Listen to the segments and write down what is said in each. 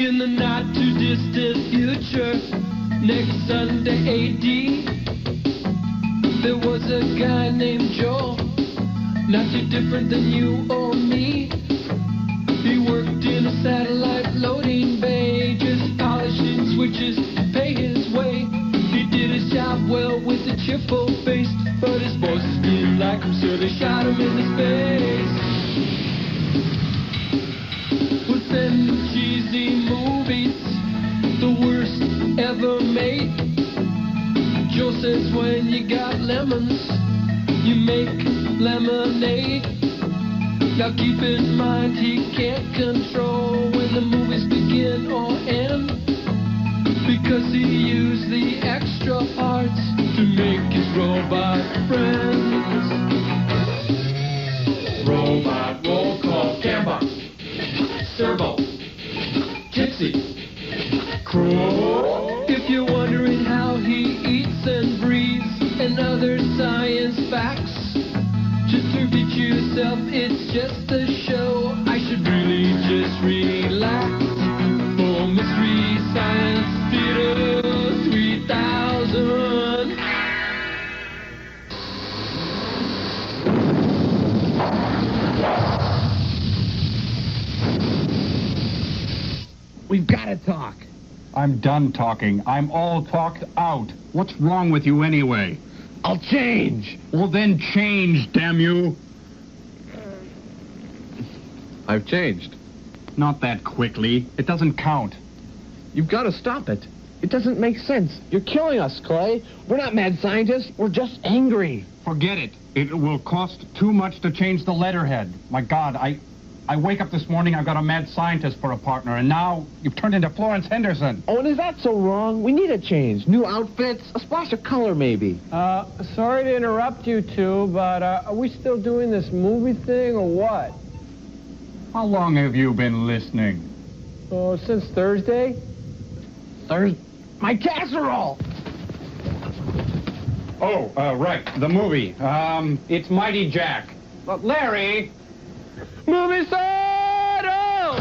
In the not-too-distant future, next Sunday AD, there was a guy named Joel, not too different than you or me. He worked in a satellite loading bay, just polishing switches to pay his way. He did his job well with a cheerful face, but his bosses didn't like him, so they shot him into space. With them cheesy movies, the worst ever made. Joe says when you got lemons, you make lemonade. Now keep in mind he can't control when the movies begin or end, because he used the extra parts to make his robot friends. Robot roll call, Gamba, Servo, Gypsy, Crow. If you're wondering how he eats and breathes and other science facts, just repeat yourself, it's just a show. I should really just relax. For Mystery Science Theater 3000. We've got to talk. I'm done talking. I'm all talked out. What's wrong with you anyway? I'll change. Well, then change, damn you. I've changed. Not that quickly. It doesn't count. You've got to stop it. It doesn't make sense. You're killing us, Clay. We're not mad scientists. We're just angry. Forget it. It will cost too much to change the letterhead. My God, I wake up this morning, I've got a mad scientist for a partner, and now you've turned into Florence Henderson. Oh, and is that so wrong? We need a change. New outfits, a splash of color, maybe. Sorry to interrupt you two, but are we still doing this movie thing or what? How long have you been listening? Oh, since Thursday? My casserole! Oh, right, the movie. It's Mighty Jack. But Larry... Movie side out!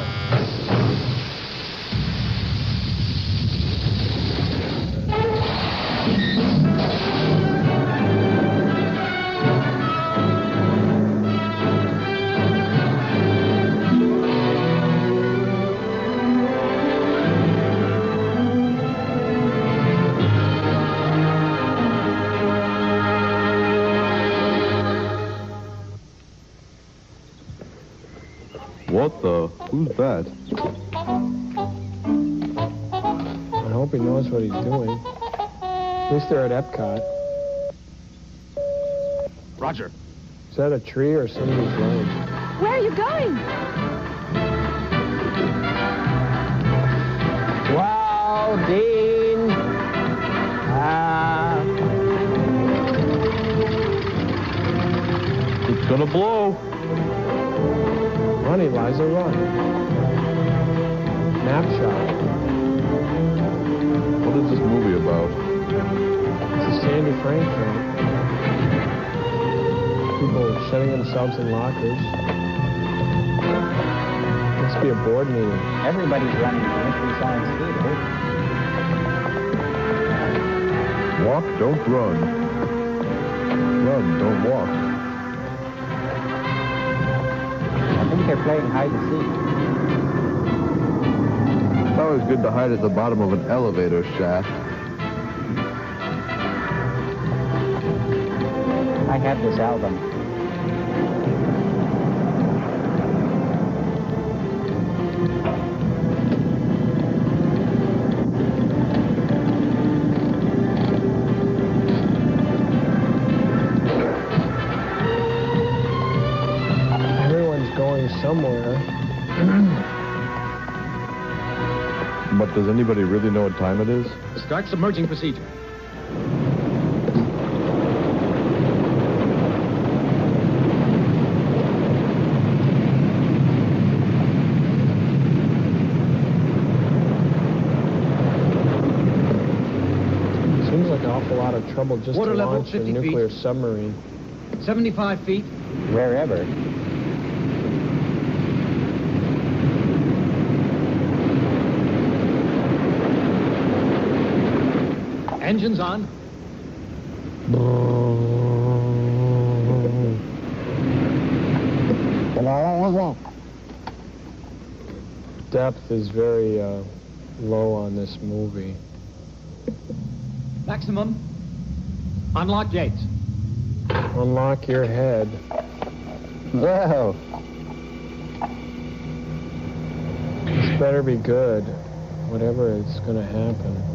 What the? Who's that? I hope he knows what he's doing. At least they're at Epcot. Roger. Is that a tree or somebody's leg? Where are you going? Wow, Dean. It's gonna blow. Run, Eliza, run. Nap shot. What is this movie about? It's a Sandy Frank film. People shutting themselves in lockers. Must be a board meeting. Everybody's running the Mystery Science Theater. Walk, don't run. Run, don't walk. I think they're playing hide and seek. It's always good to hide at the bottom of an elevator shaft. I have this album. Somewhere. But does anybody really know what time it is? Start submerging procedure. Seems like an awful lot of trouble just Water to level, launch a 50 nuclear feet. submarine. 75 feet. Wherever. Engines on. Depth is very low on this movie. Maximum. Unlock gates. Unlock your head. Whoa. This better be good, whatever is going to happen.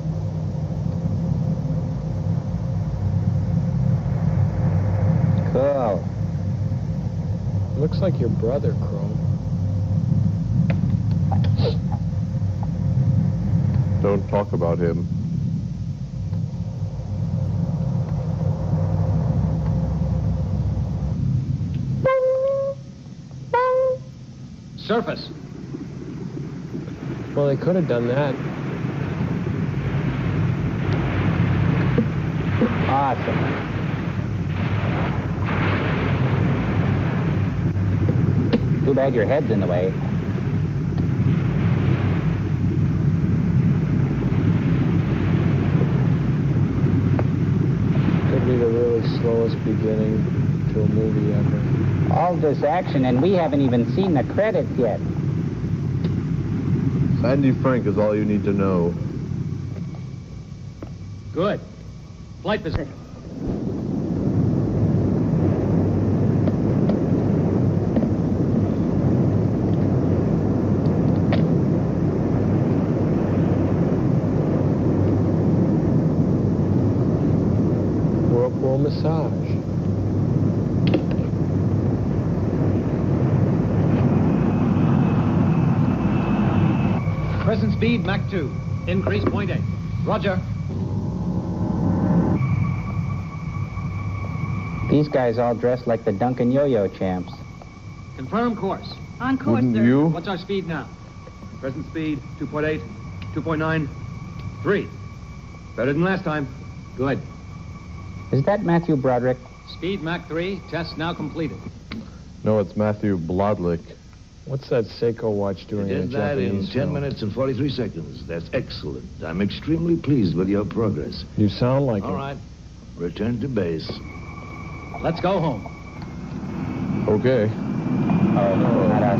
Cool. Looks like your brother, Crow. Don't talk about him. Surface. Well, they could have done that. Awesome. Too bad your head's in the way. Could be the really slowest beginning to a movie ever. All this action, and we haven't even seen the credits yet. Sandy Frank is all you need to know. Good. Flight position. Whirlpool massage. Present speed, Mach 2. Increase 0.8. Roger. These guys all dressed like the Duncan Yo-Yo champs. Confirm course. On course, Wouldn't sir. you? What's our speed now? Present speed, 2.8, 2.9, 3. Better than last time. Good. Is that Matthew Broderick? Speed Mach 3. Test now completed. No, it's Matthew Blodlick. What's that Seiko watch doing You in a did that in Japanese 10 film? minutes and 43 seconds. That's excellent. I'm extremely pleased with your progress. You sound like All it. right. Return to base. Let's go home. Okay. Oh, not us.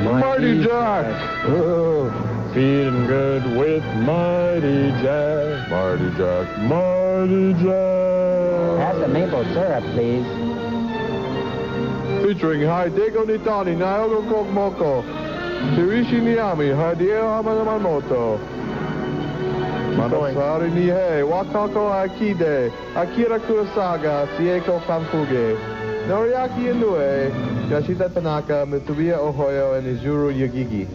Mighty Jack! Ooh, feeling good with Mighty Jack. Marty Jack, Marty Jack! Have the maple syrup, please. Featuring Hideko Nitani, Naoto Kokomoko, Shirishi Niyami, Hideo Hamanamoto, Manasari Nihei, Wakako Akide, Akira Kurosaga, Sieko Kanfuge, Noriaki Inoue, Yashita Tanaka, Mitsubiya Ohoyo, and Izuru Yagigi.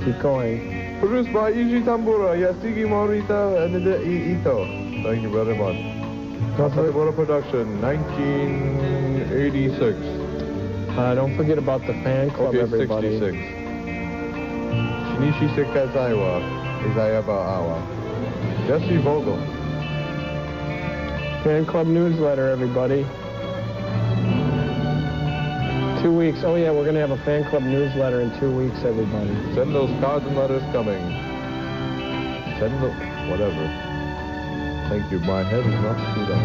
Keep going. Produced by Iji Tambura, Yasugi Morita, and Ito. Thank you very much. Katsubara Production, 1986. Don't forget about the fan club, Okay, everybody. 66. Shinichi Sekazaiwa, Izayaba Awa. Jesse Vogel. Fan club newsletter, everybody. 2 weeks. Oh, yeah, we're going to have a fan club newsletter in 2 weeks, everybody. Send those cards and letters coming. Send the... whatever. Thank you. My head is not screwed up.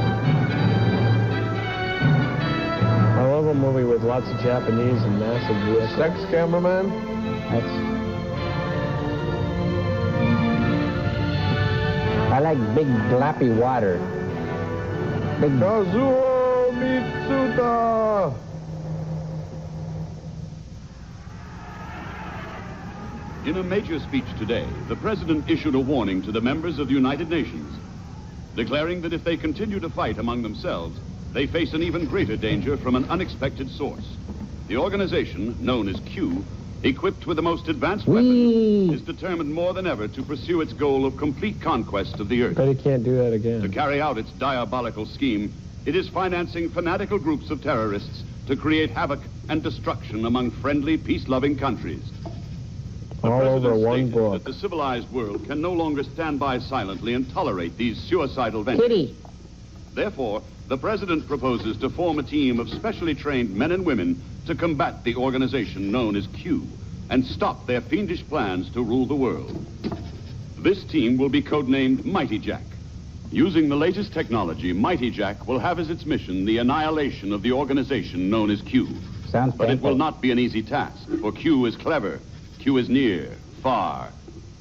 I love a movie with lots of Japanese and massive vehicles. Sex cameraman? I like big gloppy water. Big. Kazuo Mitsuda! In a major speech today, the president issued a warning to the members of the United Nations, declaring that if they continue to fight among themselves, they face an even greater danger from an unexpected source. The organization, known as Q, equipped with the most advanced weapons, is determined more than ever to pursue its goal of complete conquest of the Earth. Bet he can't do that again. To carry out its diabolical scheme, it is financing fanatical groups of terrorists to create havoc and destruction among friendly, peace-loving countries. The All over president one stated book. that the civilized world can no longer stand by silently and tolerate these suicidal ventures. Kitty. Therefore, the president proposes to form a team of specially trained men and women to combat the organization known as Q and stop their fiendish plans to rule the world. This team will be codenamed Mighty Jack. Using the latest technology, Mighty Jack will have as its mission the annihilation of the organization known as Q. Sounds But it painful. will not be an easy task, for Q is clever. Q is near, far,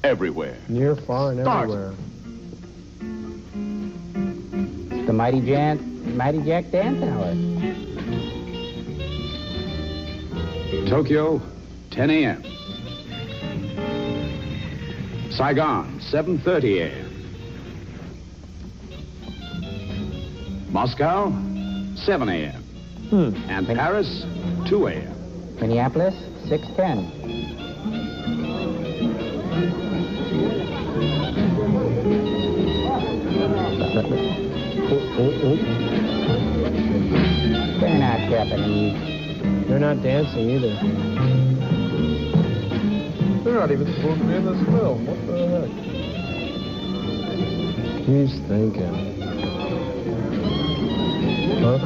everywhere. Near, far, and Start. everywhere. It's the Mighty Jack Dance Hour. Tokyo, 10 a.m. Saigon, 7:30 a.m. Moscow, 7 a.m. And Paris, 2 a.m. Minneapolis, 6:10. They're not Japanese. They're not dancing either. They're not even supposed to be in this film. What the heck? He's thinking. Huh?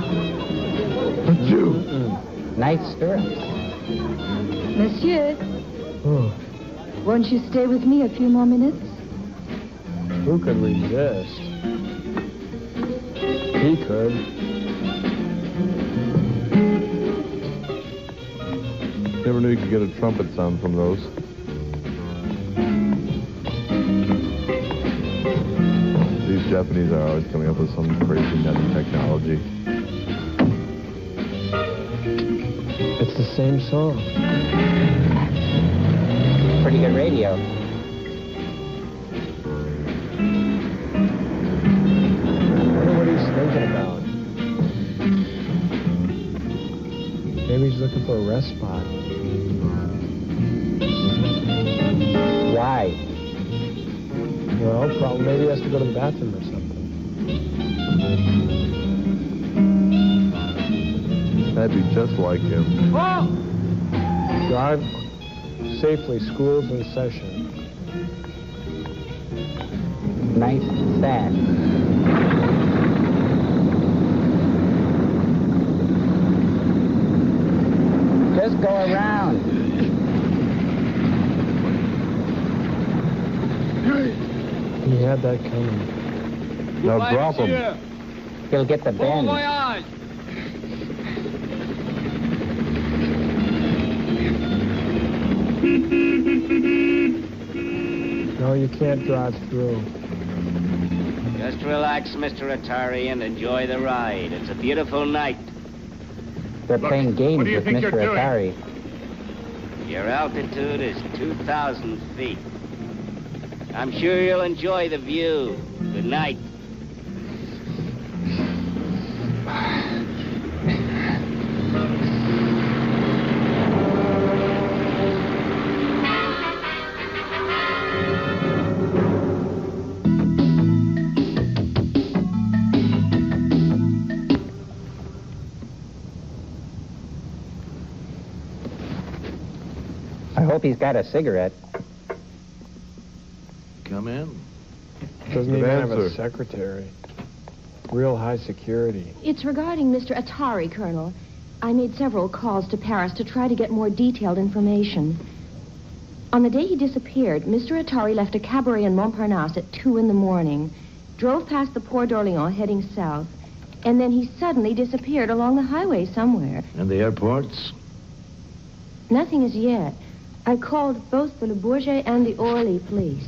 Nice stirrups. Monsieur, Oh, won't you stay with me a few more minutes? who could resist? He could. Never knew you could get a trumpet sound from those. These Japanese are always coming up with some crazy nutty technology. It's the same song. Pretty good radio. I wonder what he's thinking about. Maybe he's looking for a rest spot. Why? Well, probably maybe he has to go to the bathroom or something. That'd be just like him. Drive safely. School's in session. Nice sack. Just go around. He had that coming. Now drop him. He'll get the bend. No, you can't drive through. Just relax, Mr. Atari, and enjoy the ride. It's a beautiful night. They're playing games what do you with think Mr. you're doing? Atari. Your altitude is 2,000 feet. I'm sure you'll enjoy the view. Good night. I hope he's got a cigarette. Come in. Doesn't Good even have a answer. secretary. Real high security. It's regarding Mr. Atari, Colonel. I made several calls to Paris to try to get more detailed information. On the day he disappeared, Mr. Atari left a cabaret in Montparnasse at 2 in the morning, drove past the Port d'Orléans heading south, and then he suddenly disappeared along the highway somewhere. And the airports? Nothing as yet. I called both the Le Bourget and the Orly police.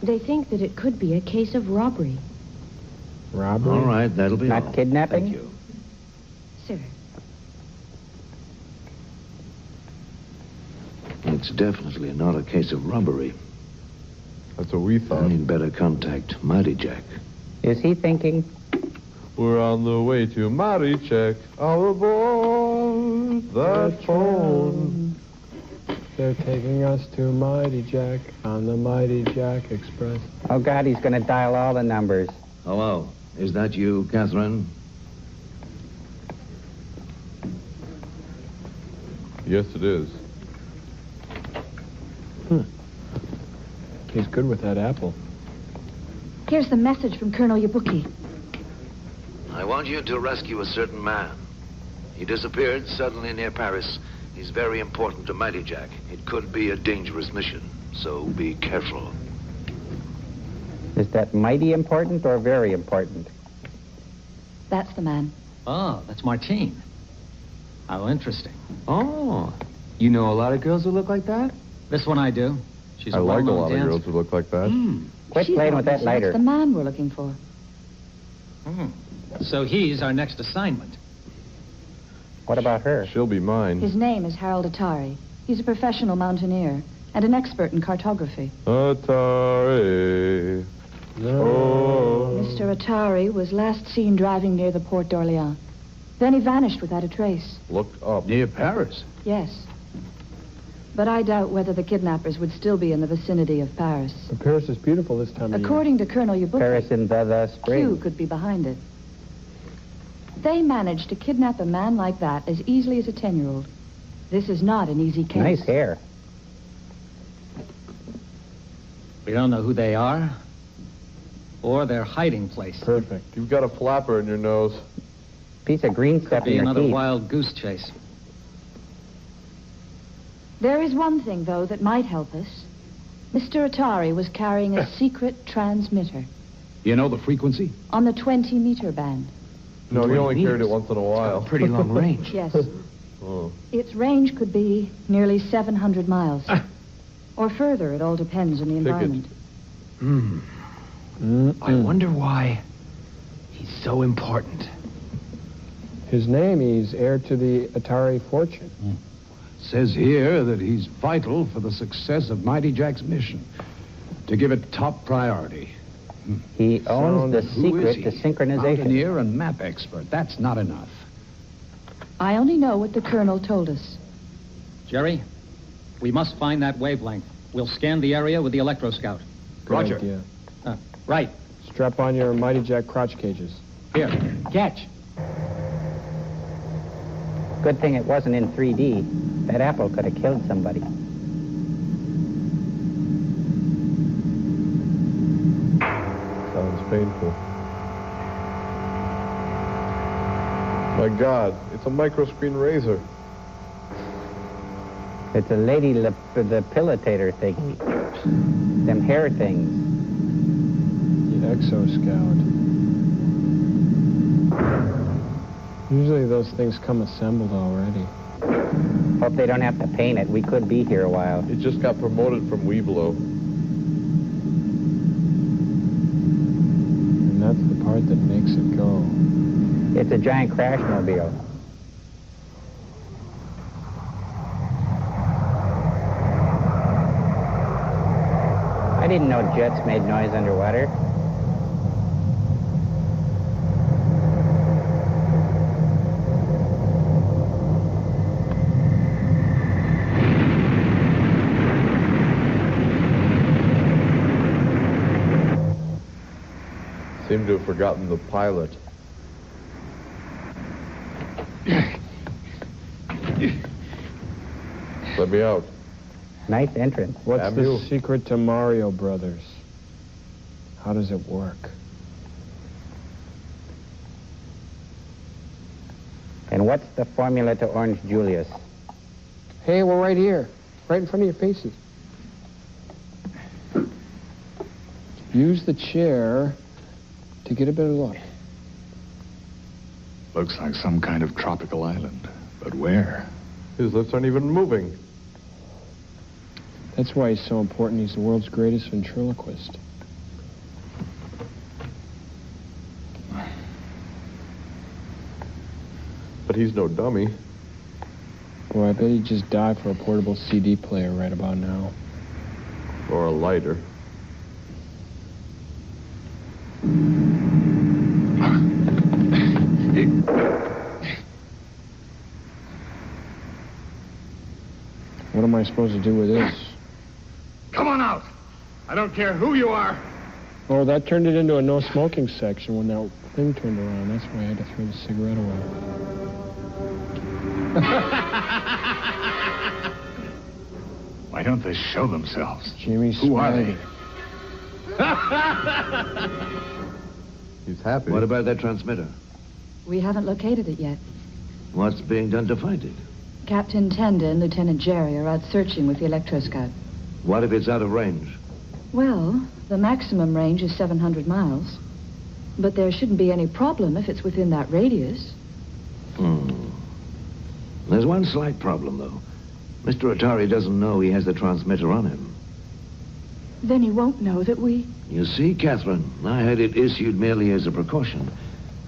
They think that it could be a case of robbery. Robbery? All right, that'll be Not all. kidnapping? Thank you. Sir. It's definitely not a case of robbery. That's what we I thought. need better contact Mighty Jack. Is he thinking? We're on the way to Mighty Jack. All aboard that phone. They're taking us to Mighty Jack on the Mighty Jack Express. Oh, God, he's going to dial all the numbers. Hello. Is that you, Catherine? Yes, it is. He's good with that apple. Here's the message from Colonel Yabuki. I want you to rescue a certain man. He disappeared suddenly near Paris. He's very important to Mighty Jack. It could be a dangerous mission, so be careful. Is that mighty important or very important? That's the man. Oh, that's Martine. How interesting. Oh, you know a lot of girls who look like that? This one I do. She's I a like a well-known lot of dancer. girls who look like that. Quit playing with that lighter. That's the man we're looking for. So he's our next assignment. What about her? She'll be mine. His name is Harold Atari. He's a professional mountaineer and an expert in cartography. Atari. Oh. Mr. Atari was last seen driving near the Port d'Orléans. Then he vanished without a trace. Look up. Near Paris? Yes. But I doubt whether the kidnappers would still be in the vicinity of Paris. But Paris is beautiful this time of year. According to Colonel Yabuki, Paris in the spring. Q could be behind it. They managed to kidnap a man like that as easily as a 10-year-old. This is not an easy case. Nice hair. We don't know who they are or their hiding place. Perfect. You've got a flapper in your nose. Piece of green stuff Could in be your another teeth. wild goose chase. There is one thing, though, that might help us. Mr. Atari was carrying a secret transmitter You know the frequency? on the 20-meter band. No, he only carried it once in a while. Pretty long range. Yes. Oh. Its range could be nearly 700 miles. Or further, it all depends on the environment. I wonder why he's so important. His name, he's heir to the Atari fortune. Says here that he's vital for the success of Mighty Jack's mission. To give it top priority. He owns the Who is secret he? to synchronization. Mountaineer and map expert. That's not enough. I only know what the colonel told us. Jerry, we must find that wavelength. We'll scan the area with the electro scout. Good Roger. idea. Right. Strap on your Mighty Jack crotch cages. Here, catch. Good thing it wasn't in 3D. That apple could have killed somebody. Sounds painful. My God, it's a microscreen razor. It's a lady depilatator thingy. Them hair things. The Exo-Scout. Usually those things come assembled already. Hope they don't have to paint it. We could be here a while. It just got promoted from Weeblo. And that's the part that makes it go. It's a giant crash mobile. I didn't know jets made noise underwater. Seem to have forgotten the pilot. Let me out. Nice entrance. What's Damn the you. secret to Mario Brothers? How does it work? And what's the formula to Orange Julius? Hey, we're right here. Right in front of your faces. Use the chair to get a better look. Looks like some kind of tropical island. But where? His lips aren't even moving. That's why he's so important. He's the world's greatest ventriloquist. But he's no dummy. Boy, I bet he'd just die for a portable CD player right about now. Or a lighter. What am I supposed to do with this? Come on out! I don't care who you are. Oh, that turned it into a no smoking section when that thing turned around. That's why I had to throw the cigarette away. Why don't they show themselves? Jimmy Who are they? He's happy. What about that transmitter? We haven't located it yet. What's being done to find it? Captain Tenda and Lieutenant Jerry are out searching with the electro scout. What if it's out of range? Well, the maximum range is 700 miles. But there shouldn't be any problem if it's within that radius. There's one slight problem, though. Mr. Atari doesn't know he has the transmitter on him. Then he won't know that we... You see, Catherine, I had it issued merely as a precaution.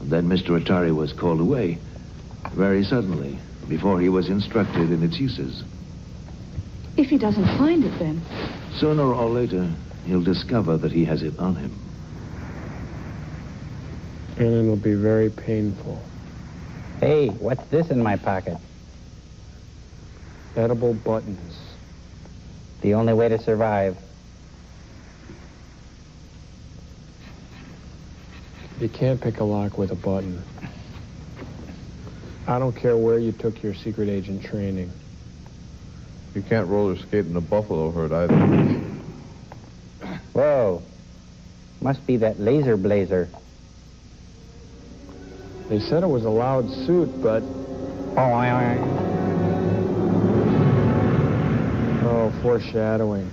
And then Mr. Atari was called away, very suddenly, before he was instructed in its uses. If he doesn't find it, then... Sooner or later, he'll discover that he has it on him. And it'll be very painful. Hey, what's this in my pocket? Edible buttons. The only way to survive. You can't pick a lock with a button. I don't care where you took your secret agent training. You can't roller skate in a buffalo herd either. Whoa. Must be that laser blazer. They said it was a loud suit, but... Oh, foreshadowing.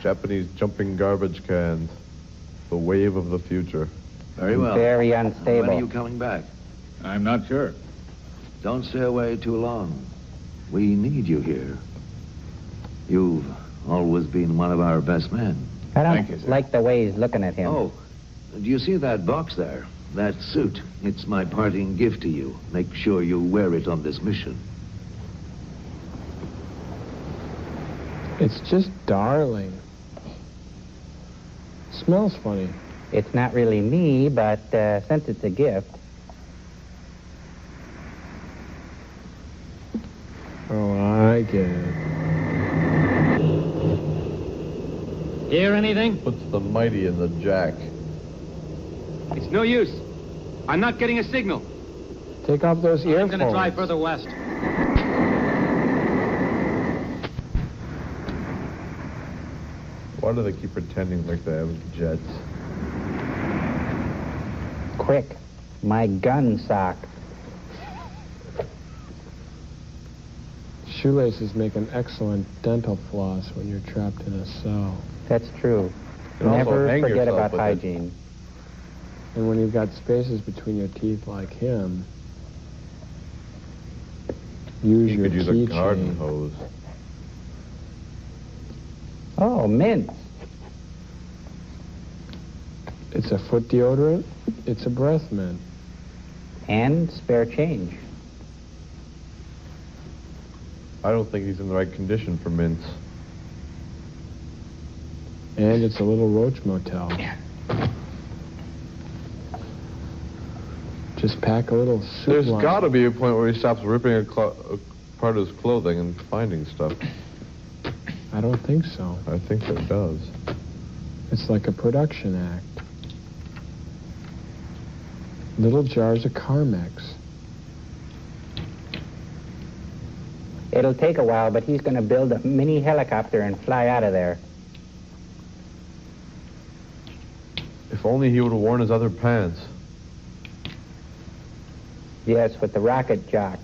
Japanese jumping garbage cans. The wave of the future. Very well. Very unstable. When are you coming back? I'm not sure. Don't stay away too long. We need you here. You've always been one of our best men. I don't like the way he's looking at him. Oh, do you see that box there? That suit. It's my parting gift to you. Make sure you wear it on this mission. It's just darling. Smells funny. It's not really me, but since it's a gift... Oh, I get it. Hear anything? Puts the mighty in the jack. It's no use. I'm not getting a signal. Take off those earphones. I'm going to try further west. Why do they keep pretending like they have jets? Quick, my gun sock. Shoelaces make an excellent dental floss when you're trapped in a cell. That's true. Never forget about hygiene. And when you've got spaces between your teeth like him, use You your could use a keychain. garden hose. Oh, mint. It's a foot deodorant. It's a breath mint. And spare change. I don't think he's in the right condition for mints. And it's a little roach motel. Just pack a little soup There's line. got to be a point where he stops ripping a part of his clothing and finding stuff. I don't think so. I think there does. It's like a production act. Little jars of Carmex. It'll take a while, but he's going to build a mini helicopter and fly out of there. If only he would have worn his other pants. Yes, with the rocket jock.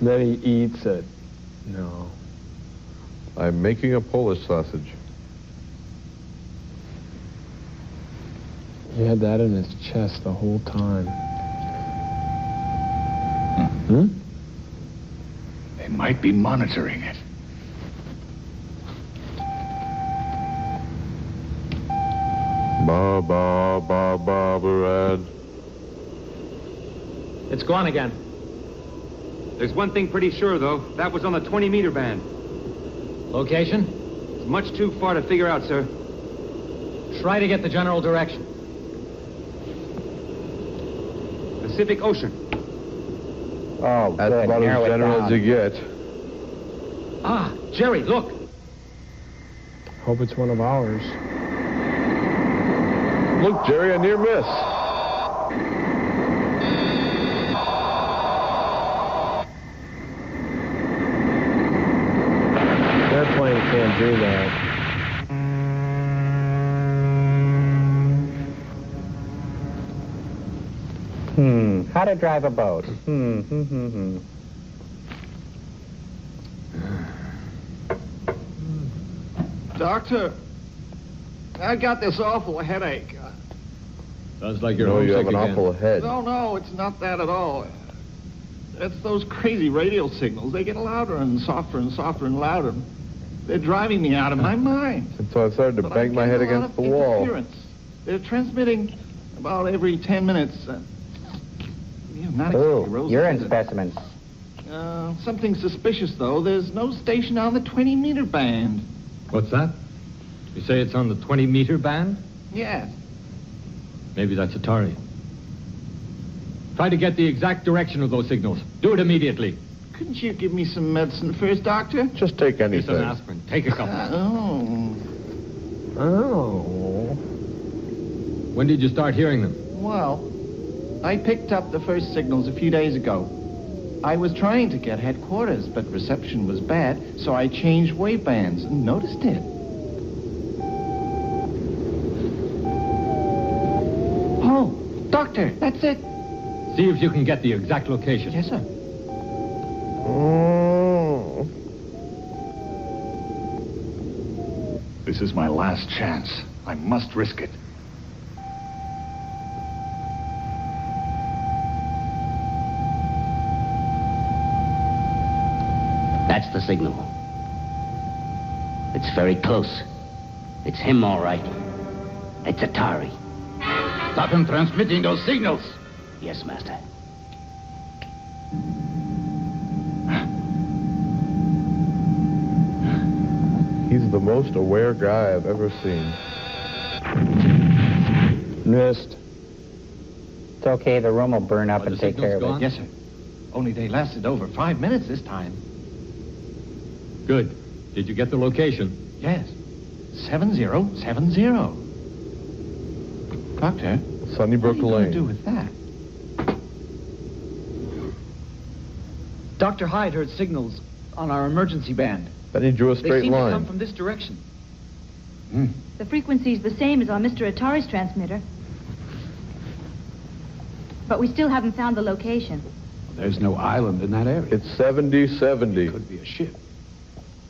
Then he eats it. No. I'm making a Polish sausage. He had that in his chest the whole time. Hmm? They might be monitoring it. Ba ba ba ba Brad. It's gone again. There's one thing pretty sure, though. That was on the 20-meter band. Location? It's much too far to figure out, sir. Try to get the general direction. Pacific Ocean. Oh, That's good. about Narrow as it general down. as you get. Ah, Jerry, look. Hope it's one of ours. Look, Jerry, a near miss. Airplane can't do that. How to drive a boat. Doctor, I got this awful headache. Sounds like you're No, you have homesick an again. awful head. No, it's not that at all. It's those crazy radio signals. They get louder and softer and softer and louder. They're driving me out of my mind. And so I started to But bang I'm my head getting a lot against of the wall. interference. They're transmitting about every 10 minutes. Not Ooh, exactly roses, urine is it? specimens. Something suspicious, though. There's no station on the 20-meter band. What's that? You say it's on the 20-meter band? Yes. Maybe that's Atari. Try to get the exact direction of those signals. Do it immediately. Couldn't you give me some medicine first, Doctor? Just take Here's anything. an aspirin. Take a couple. Oh. When did you start hearing them? Well, I picked up the first signals a few days ago. I was trying to get headquarters, but reception was bad, so I changed wavebands and noticed it. Oh, Doctor, that's it. See if you can get the exact location. Yes, sir. Oh. This is my last chance. I must risk it. That's the signal. It's very close. It's him, all right. It's Atari. Stop him transmitting those signals. Yes, Master. He's the most aware guy I've ever seen. Missed. It's okay, the room will burn up and take care of it. Yes, sir. Only they lasted over 5 minutes this time. Good. Did you get the location? Yes. 7070. Doctor, Sunnybrook what are you going to Lane. do with that? Dr. Hyde heard signals on our emergency band. Then he drew a They straight seem to line. come from this direction. The frequency's the same as on Mr. Atari's transmitter. But we still haven't found the location. There's no island in that area. It's 7070. Could be a ship.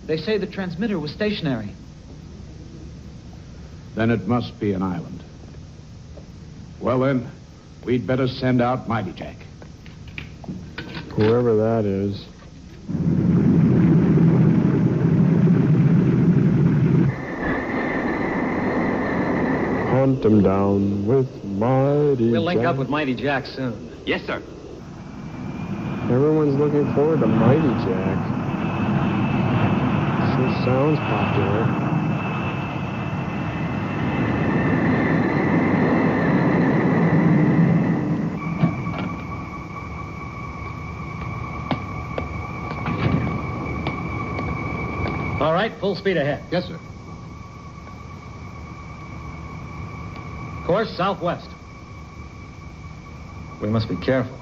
They say the transmitter was stationary. Then it must be an island. Well, then, we'd better send out Mighty Jack. Whoever that is. Hunt him down with Mighty We'll link Jack. up with Mighty Jack soon. Yes, sir. Everyone's looking forward to Mighty Jack. Sure sounds popular. All right, full speed ahead. Yes, sir. Course southwest. We must be careful.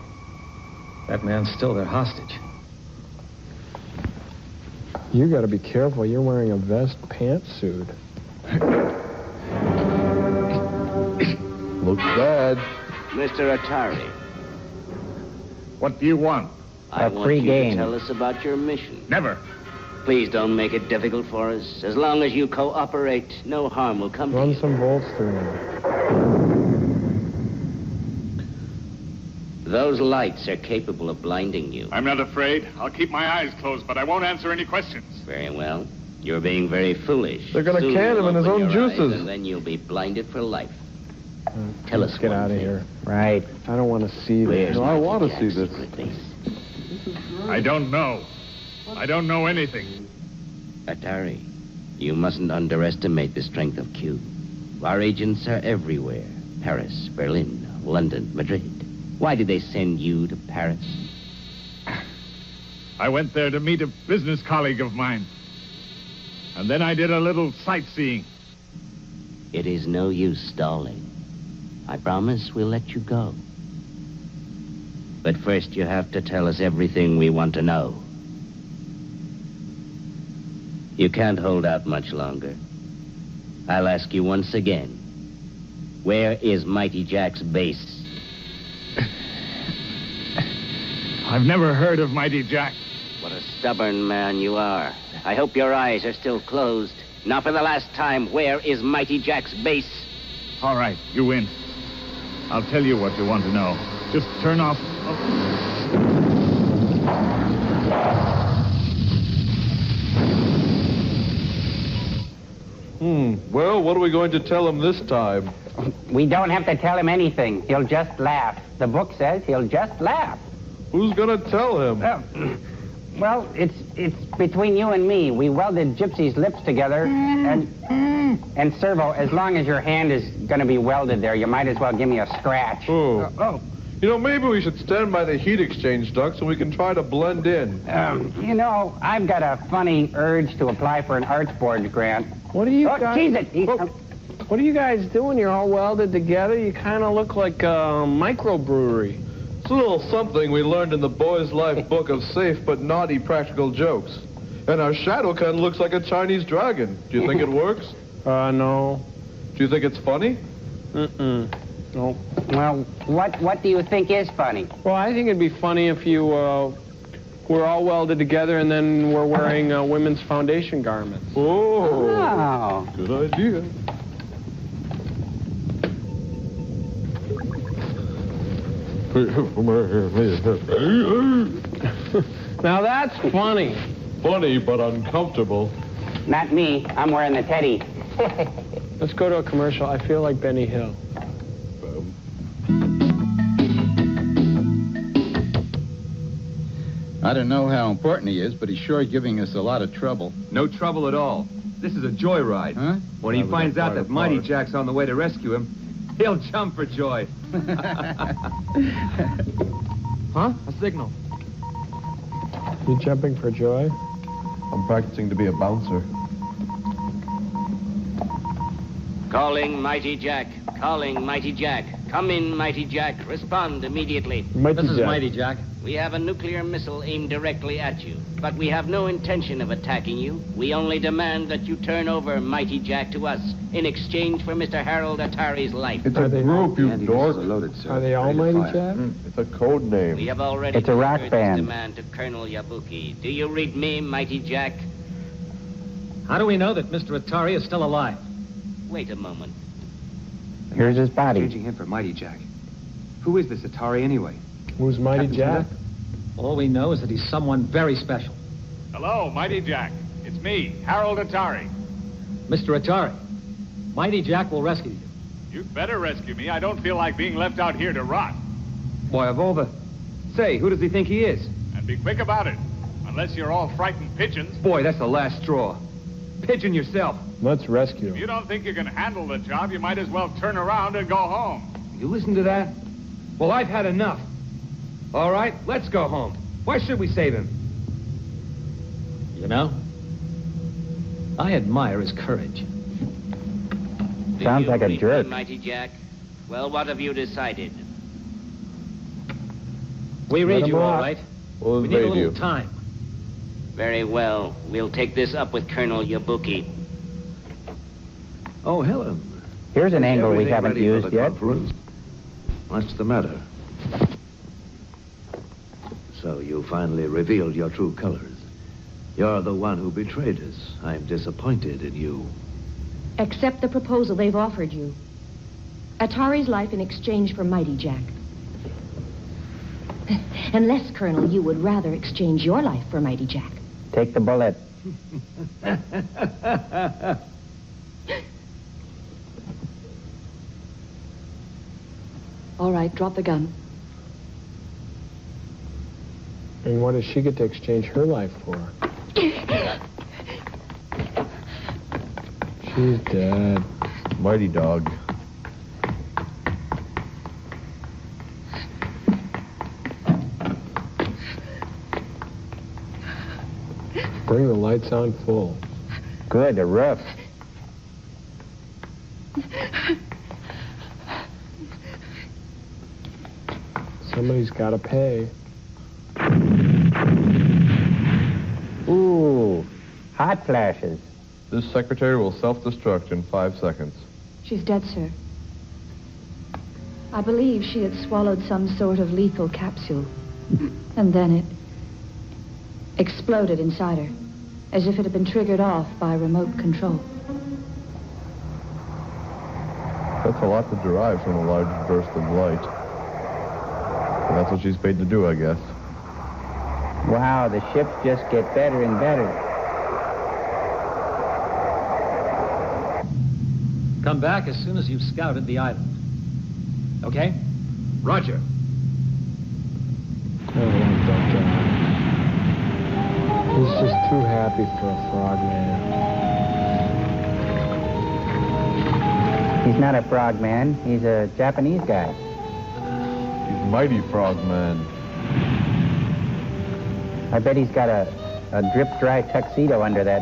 That man's still their hostage. You gotta be careful. You're wearing a vest pantsuit. Looks bad. Mr. Atari, What do you want? I A want free you game. to tell us about your mission. Never. Please don't make it difficult for us. As long as you cooperate, no harm will come to Run you. some bolts through him. Those lights are capable of blinding you. I'm not afraid. I'll keep my eyes closed, but I won't answer any questions. Very well. You're being very foolish. They're gonna Soon can him you'll in his open own your eyes, juices. and then you'll be blinded for life. Tell Let's us get one out of thing. here. Right. I don't want to see Where's this. No, I Mighty wanna Jack's see this. secret base? I don't know. I don't know anything. Atari, you mustn't underestimate the strength of Q. Our agents are everywhere. Paris, Berlin, London, Madrid. Why did they send you to Paris? I went there to meet a business colleague of mine. And then I did a little sightseeing. It is no use stalling. I promise we'll let you go. But first you have to tell us everything we want to know. You can't hold out much longer. I'll ask you once again. Where is Mighty Jack's base? I've never heard of Mighty Jack. What a stubborn man you are. I hope your eyes are still closed. Now, for the last time, where is Mighty Jack's base? All right, you win. I'll tell you what you want to know. Just turn off... Well, what are we going to tell him this time? We don't have to tell him anything. He'll just laugh. The book says he'll just laugh. Who's going to tell him? Well, it's between you and me. We welded Gypsy's lips together, and Servo, as long as your hand is going to be welded there, you might as well give me a scratch. Oh. You know, maybe we should stand by the heat exchange duct so we can try to blend in. You know, I've got a funny urge to apply for an arts board grant. What are you guys... Tease it. What are you guys doing? You're all welded together. You kind of look like a microbrewery. It's a little something we learned in the Boy's Life book of safe but naughty practical jokes. And our shadow kind of looks like a Chinese dragon. Do you think it works? No. Do you think it's funny? No. Well, what do you think is funny? Well, I think it'd be funny if you were all welded together and then we're wearing women's foundation garments. Oh. Good idea. Now that's funny. Funny, but uncomfortable. Not me. I'm wearing the teddy. Let's go to a commercial. I feel like Benny Hill. I don't know how important he is, but he's sure giving us a lot of trouble. No trouble at all. This is a joyride. Huh? When he finds out that Mighty Jack's on the way to rescue him, he'll jump for joy. Huh? A signal. You jumping for joy? I'm practicing to be a bouncer. Calling Mighty Jack. Calling Mighty Jack. Come in, Mighty Jack. Respond immediately. This is Mighty Jack. We have a nuclear missile aimed directly at you, but we have no intention of attacking you. We only demand that you turn over Mighty Jack to us in exchange for Mr. Harold Atari's life. It's a group, you dork. Are they all Mighty Jack? It's a code name. We have already It's a rock delivered band. this demand to Colonel Yabuki. Do you read me, Mighty Jack? How do we know that Mr. Atari is still alive? Wait a moment. Here's his body. Changing him for Mighty Jack. Who is this Atari anyway? Who's Mighty Jack? All we know is that he's someone very special. Hello, Mighty Jack. It's me, Harold Atari. Mr. Atari, Mighty Jack will rescue you. You'd better rescue me. I don't feel like being left out here to rot. Boy, of all the... Say, who does he think he is? And be quick about it. Unless you're all frightened pigeons. Boy, that's the last straw. Pigeon yourself. Let's rescue If him. you don't think you can handle the job, you might as well turn around and go home. You listen to that? Well, I've had enough. All right, let's go home. Why should we save him? You know, I admire his courage. Sounds like a read jerk. me, Mighty Jack? Well, what have you decided? We Let read him you all rock. right. We'll We need a invade little you. time. Very well. We'll take this up with Colonel Yabuki. Oh, Helen. Here's an angle we Everything haven't ready for used the yet. conference? What's the matter? So you finally revealed your true colors. You're the one who betrayed us. I'm disappointed in you. Accept the proposal they've offered you. Atari's life in exchange for Mighty Jack. Unless, Colonel, you would rather exchange your life for Mighty Jack. Take the bullet. All right, drop the gun. And what does she get to exchange her life for? She's dead. Mighty dog. Bring the lights on full. Good, the roof. Somebody's got to pay. Ooh, hot flashes. This secretary will self-destruct in 5 seconds. She's dead, sir. I believe she had swallowed some sort of lethal capsule. And then it exploded inside her. as if it had been triggered off by remote control. That's a lot to derive from a large burst of light. And that's what she's paid to do, I guess. Wow, the ships just get better and better. Come back as soon as you've scouted the island. Okay? Roger. He's just too happy for a frogman. He's not a frogman. He's a Japanese guy. He's Mighty Frogman. I bet he's got a drip-dry tuxedo under that.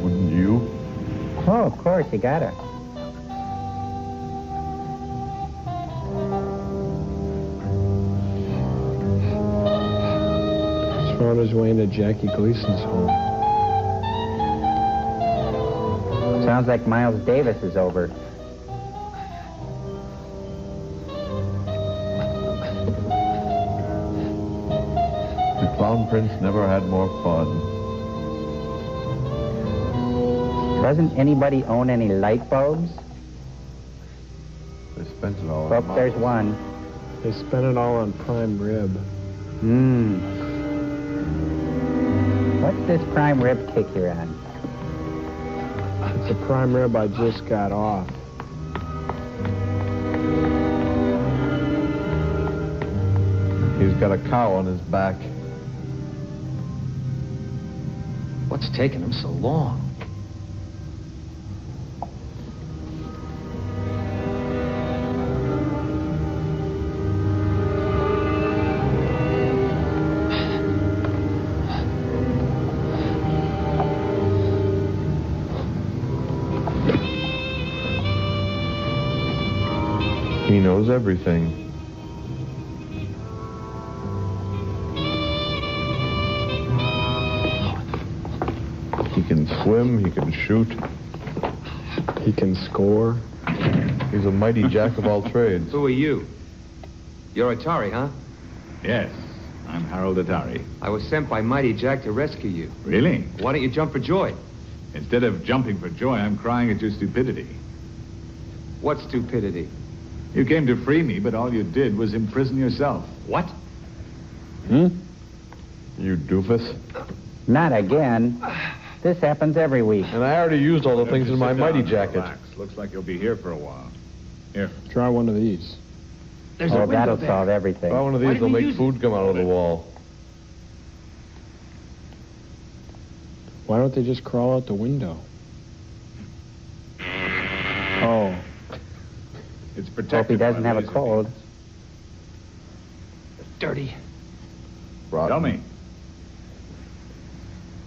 Wouldn't you? Oh, of course, you gotta. He's found his way into Jackie Gleason's home. Sounds like Miles Davis is over. The Clown Prince never had more fun. Doesn't anybody own any light bulbs? They spent it all. Oh, there's one. They spent it all on prime rib. What's this prime rib kick you're on? It's a prime rib I just got off. He's got a cow on his back. What's taking him so long? He knows everything. He can swim, he can shoot. He can score. He's a mighty jack of all trades. Who are you? You're Atari, huh? Yes, I'm Harold Atari. I was sent by Mighty Jack to rescue you. Really? Why don't you jump for joy? Instead of jumping for joy, I'm crying at your stupidity. What stupidity? You came to free me, but all you did was imprison yourself. What? You doofus. Not again. This happens every week. And I already used all the things in my Sit mighty down, jacket. relax. Looks like you'll be here for a while. Here. Try one of these. There's Oh, that'll solve everything. Try one of Why these, didn't they'll we make use food come out of the wall. Why don't they just crawl out the window? Oh. It's Hope protected. he doesn't by have a laser cold. beams. dirty. Rotten. Tell me,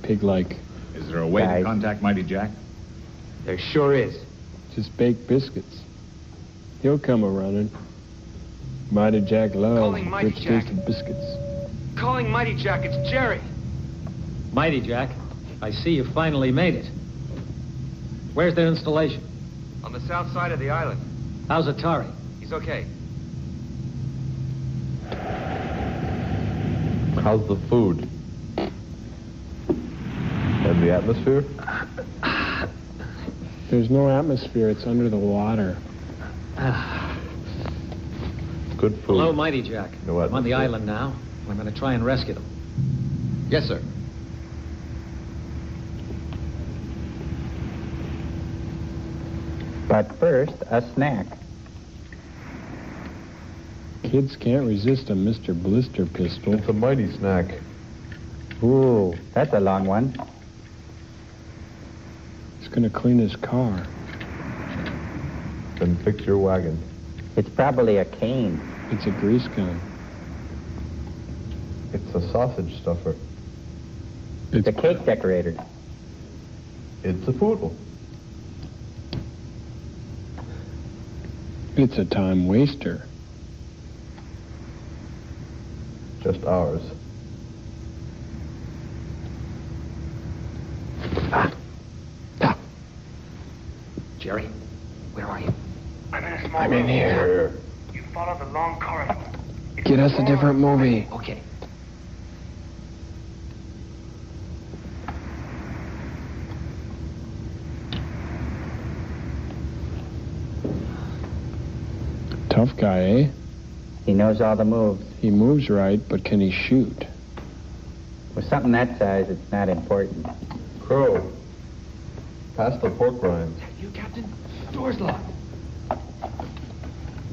Pig-like. is there a way to contact Mighty Jack? There sure is. Just baked biscuits. He'll come a-running. Mighty Jack loves Calling Mighty rich Jack. tasted biscuits. Calling Mighty Jack, it's Jerry. Mighty Jack, I see you finally made it. Where's their installation? On the south side of the island. How's Atari? He's okay. How's the food? And the atmosphere? There's no atmosphere. It's under the water. Good food. Hello, Mighty Jack. No I'm on the atmosphere. island now. I'm going to try and rescue them. Yes, sir. But first, a snack. Kids can't resist a Mr. Blister pistol. It's a mighty snack. Ooh, that's a long one. He's gonna clean his car. Then fix your wagon. It's probably a cane. It's a grease gun. It's a sausage stuffer. It's a cake decorator. It's a poodle. It's a time waster. Just ours. Jerry, where are you? I'm in a small I'm in here. You follow the long corridor. Get us a different movie. Okay. Tough guy, eh? He knows all the moves. He moves right, but can he shoot? With something that size, it's not important. Crow, pass the pork rinds. You, Captain? Door's locked.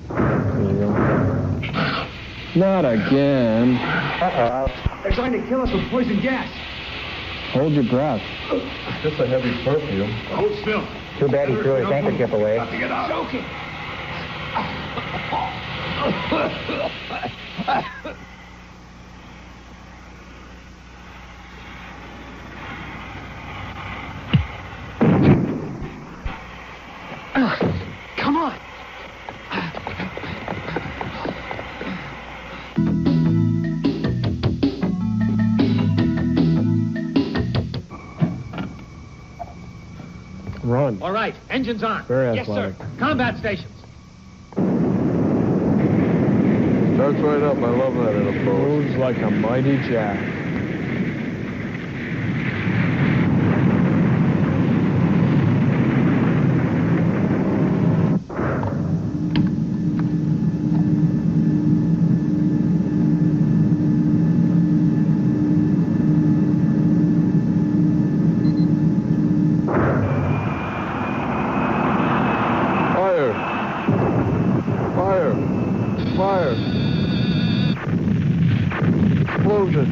There you go. Not again. Uh-oh. They're trying to kill us with poison gas. Hold your breath. Just a heavy perfume. Hold still. Too bad he threw his handkerchief away. Got to get out. Choking. Come on. Run. All right, engines on. Very yes, athletic. sir. Combat stations. Starts right up. I love that in a boat. Moves like a mighty jack. Fire! Explosion!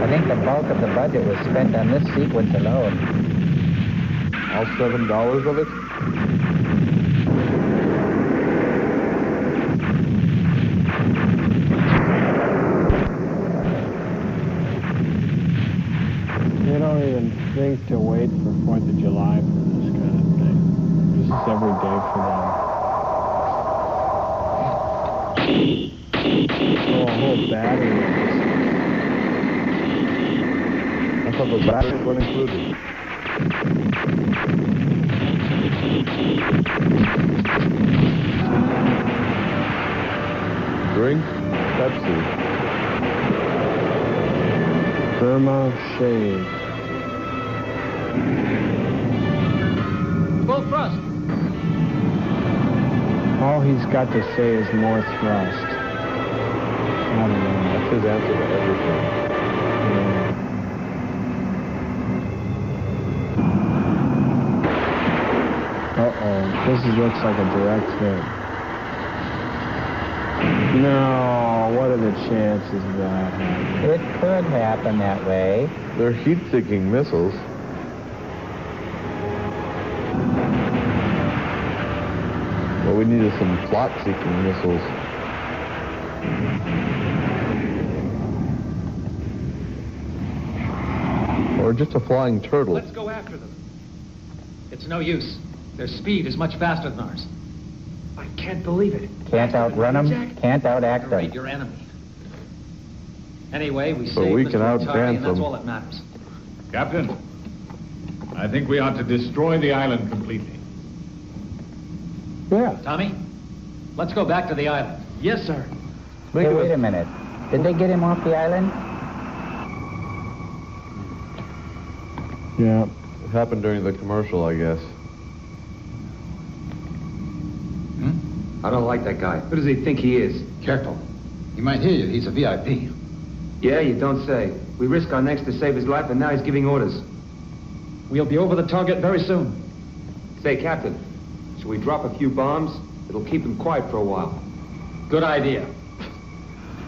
I think the bulk of the budget was spent on this sequence alone. All $7 of it? You don't even think to wait for 4th of July for this kind of thing. This is every day for them. Oh, a whole battery. I thought the batteries weren't included. Drink Pepsi. Burma shave. Full thrust. All he's got to say is more thrust. I don't know. That's his answer to everything. Uh-oh. This looks like a direct hit. No, what are the chances of that happening? It could happen that way. They're heat-seeking missiles. What we need is some plot-seeking missiles. Or just a flying turtle. Let's go after them. It's no use. Their speed is much faster than ours. I can't believe it. Can't outrun them, can't outact Underrate them. your enemy. Anyway, we But saved we Mr. can Atari, outdance and that's them. all that matters. Captain, I think we ought to destroy the island completely. Yeah. Tommy, let's go back to the island. Yes, sir. Hey, wait a minute. Did they get him off the island? Yeah. It happened during the commercial, I guess. I don't like that guy. Who does he think he is? Careful. He might hear you. He's a VIP. Yeah, you don't say. We risk our necks to save his life, and now he's giving orders. We'll be over the target very soon. Say, Captain, should we drop a few bombs? It'll keep him quiet for a while. Good idea.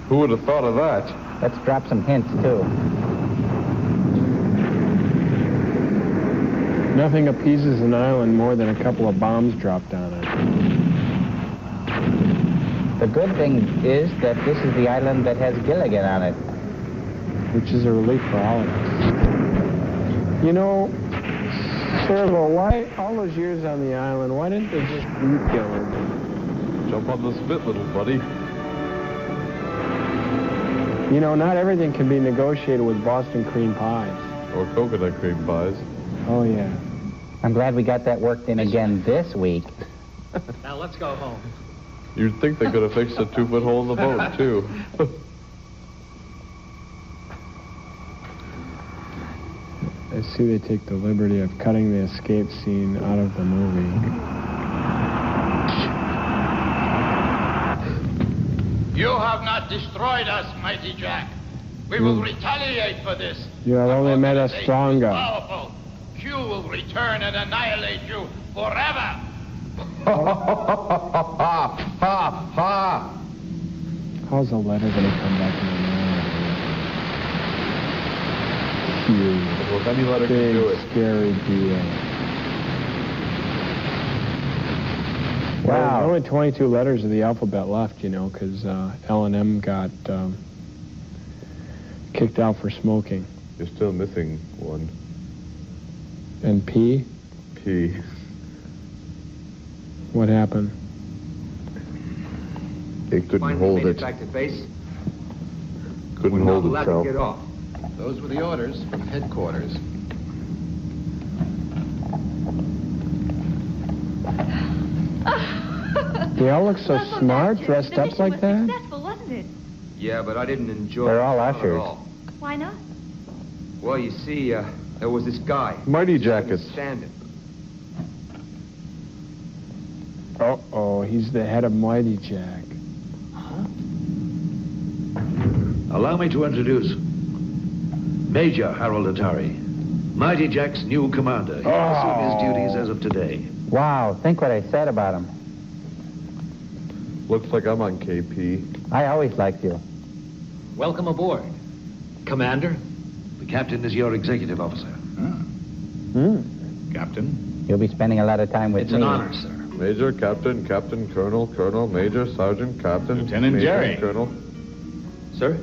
Who would have thought of that? Let's drop some hints, too. Nothing appeases an island more than a couple of bombs dropped on it. The good thing is that this is the island that has Gilligan on it. Which is a relief for all of us. You know, Servo, why, all those years on the island, why didn't they just boot Gilligan? Jump on the spit, little buddy. You know, not everything can be negotiated with Boston cream pies. Or coconut cream pies. Oh, yeah. I'm glad we got that worked in again this week. Now let's go home. You'd think they could have fixed a 2-foot hole in the boat, too. See, they take the liberty of cutting the escape scene out of the movie. You have not destroyed us, Mighty Jack. We will retaliate for this. You have only made us stronger. Powerful. Q will return and annihilate you forever. How's the letter going to come back in the mail? Well, if any letter can do it. Scary deal. Well, there's only 22 letters of the alphabet left, you know, because L and M got kicked out for smoking. You're still missing one. And P? P. What happened? It couldn't Finally hold made it. back to base. Couldn't hold Allowed itself. to get off. Those were the orders from headquarters. They all look so smart, dressed up like that. Successful, wasn't it? Yeah, but I didn't enjoy They're it. all Not at ushers. all. Why not? Well, you see, there was this guy. Mighty Just couldn't Jackets. stand it. Uh-oh, he's the head of Mighty Jack. Allow me to introduce Major Harold Atari, Mighty Jack's new commander. He will assume his duties as of today. Wow, think what I said about him. Looks like I'm on KP. I always liked you. Welcome aboard, Commander. The captain is your executive officer. Captain? You'll be spending a lot of time with It's me. an honor, sir. Major, Captain, Captain, Colonel, Colonel, Major, Sergeant, Captain, Lieutenant Major, Jerry. Colonel. Sir?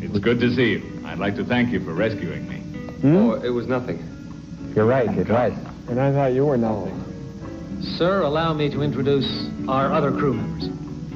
It's good to see you. I'd like to thank you for rescuing me. Oh, it was nothing. You're right, it was. And I thought you were nothing. Sir, allow me to introduce our other crew members.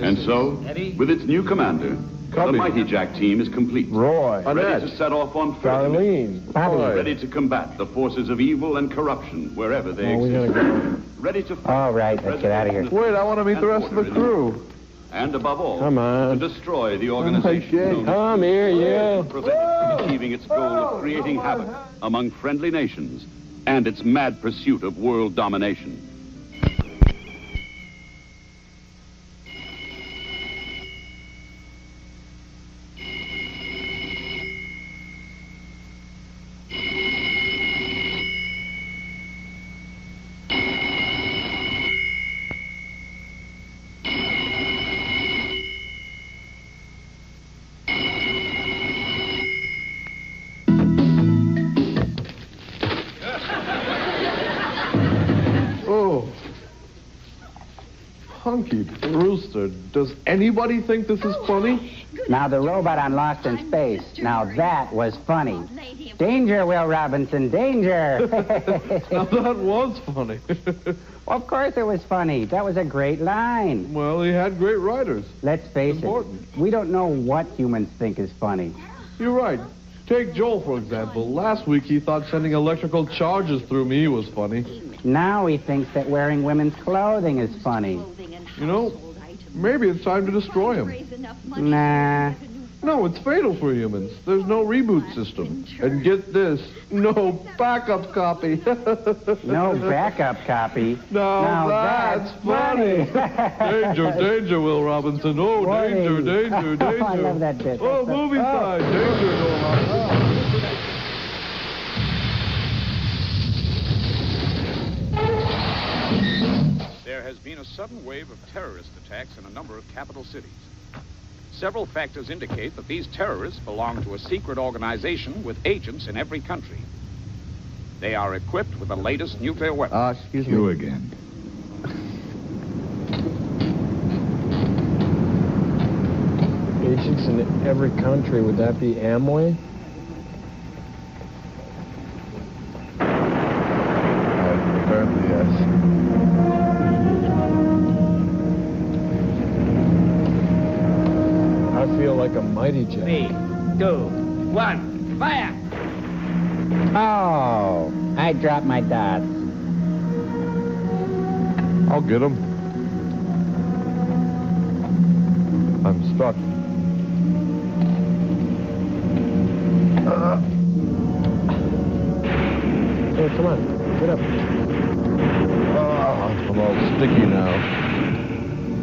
And so, Eddie? with its new commander, the Mighty Jack team is complete. Roy. Ready to set off on further missions. Darlene. Ready to combat the forces of evil and corruption wherever they We exist. gotta go. Ready to fight. All right, let's get out of here. Wait, I want to meet the rest of the crew. And above all, Come on. to destroy the organization known as Come here, you. prevent it from achieving its goal of creating havoc among friendly nations and its mad pursuit of world domination. Oh. Hunky Brewster, does anybody think this is funny? Now, the robot on Lost in Space. Now, that was funny. Danger, Will Robinson, danger. Now, that was funny. Of course it was funny. That was a great line. Well, he had great writers. Let's face Important. it. We don't know what humans think is funny. You're right. Take Joel, for example. Last week, he thought sending electrical charges through me was funny. Now he thinks that wearing women's clothing is funny. You know, maybe it's time to destroy him. Nah. No, it's fatal for humans. There's no reboot system. And get this, no backup copy. No backup copy. Now that's funny. Danger, danger, Will Robinson. Oh, Funny. danger, danger, danger. I love that bit. Oh, movie side. Danger, Will Robinson. There has been a sudden wave of terrorist attacks in a number of capital cities. Several factors indicate that these terrorists belong to a secret organization with agents in every country. They are equipped with the latest nuclear weapons. Excuse You again. Agents in every country. Would that be Amway? Apparently, yes. I feel like a Mighty Jack. 3, 2, 1, fire! Oh, I dropped my dots. I'll get him. I'm stuck. Get up. Oh, I'm all sticky now.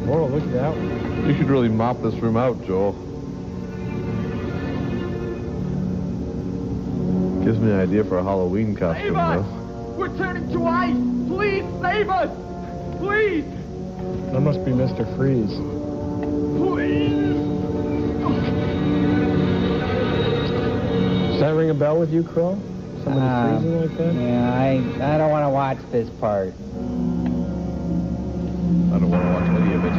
Oh, look at that one. You should really mop this room out, Joel. Gives me an idea for a Halloween costume, Save us! though. We're turning to ice! Please, save us! Please! That must be Mr. Freeze. Please! Does that ring a bell with you, Crow? Somebody freezing like that? Yeah, I don't want to watch this part. I don't want to watch any of it.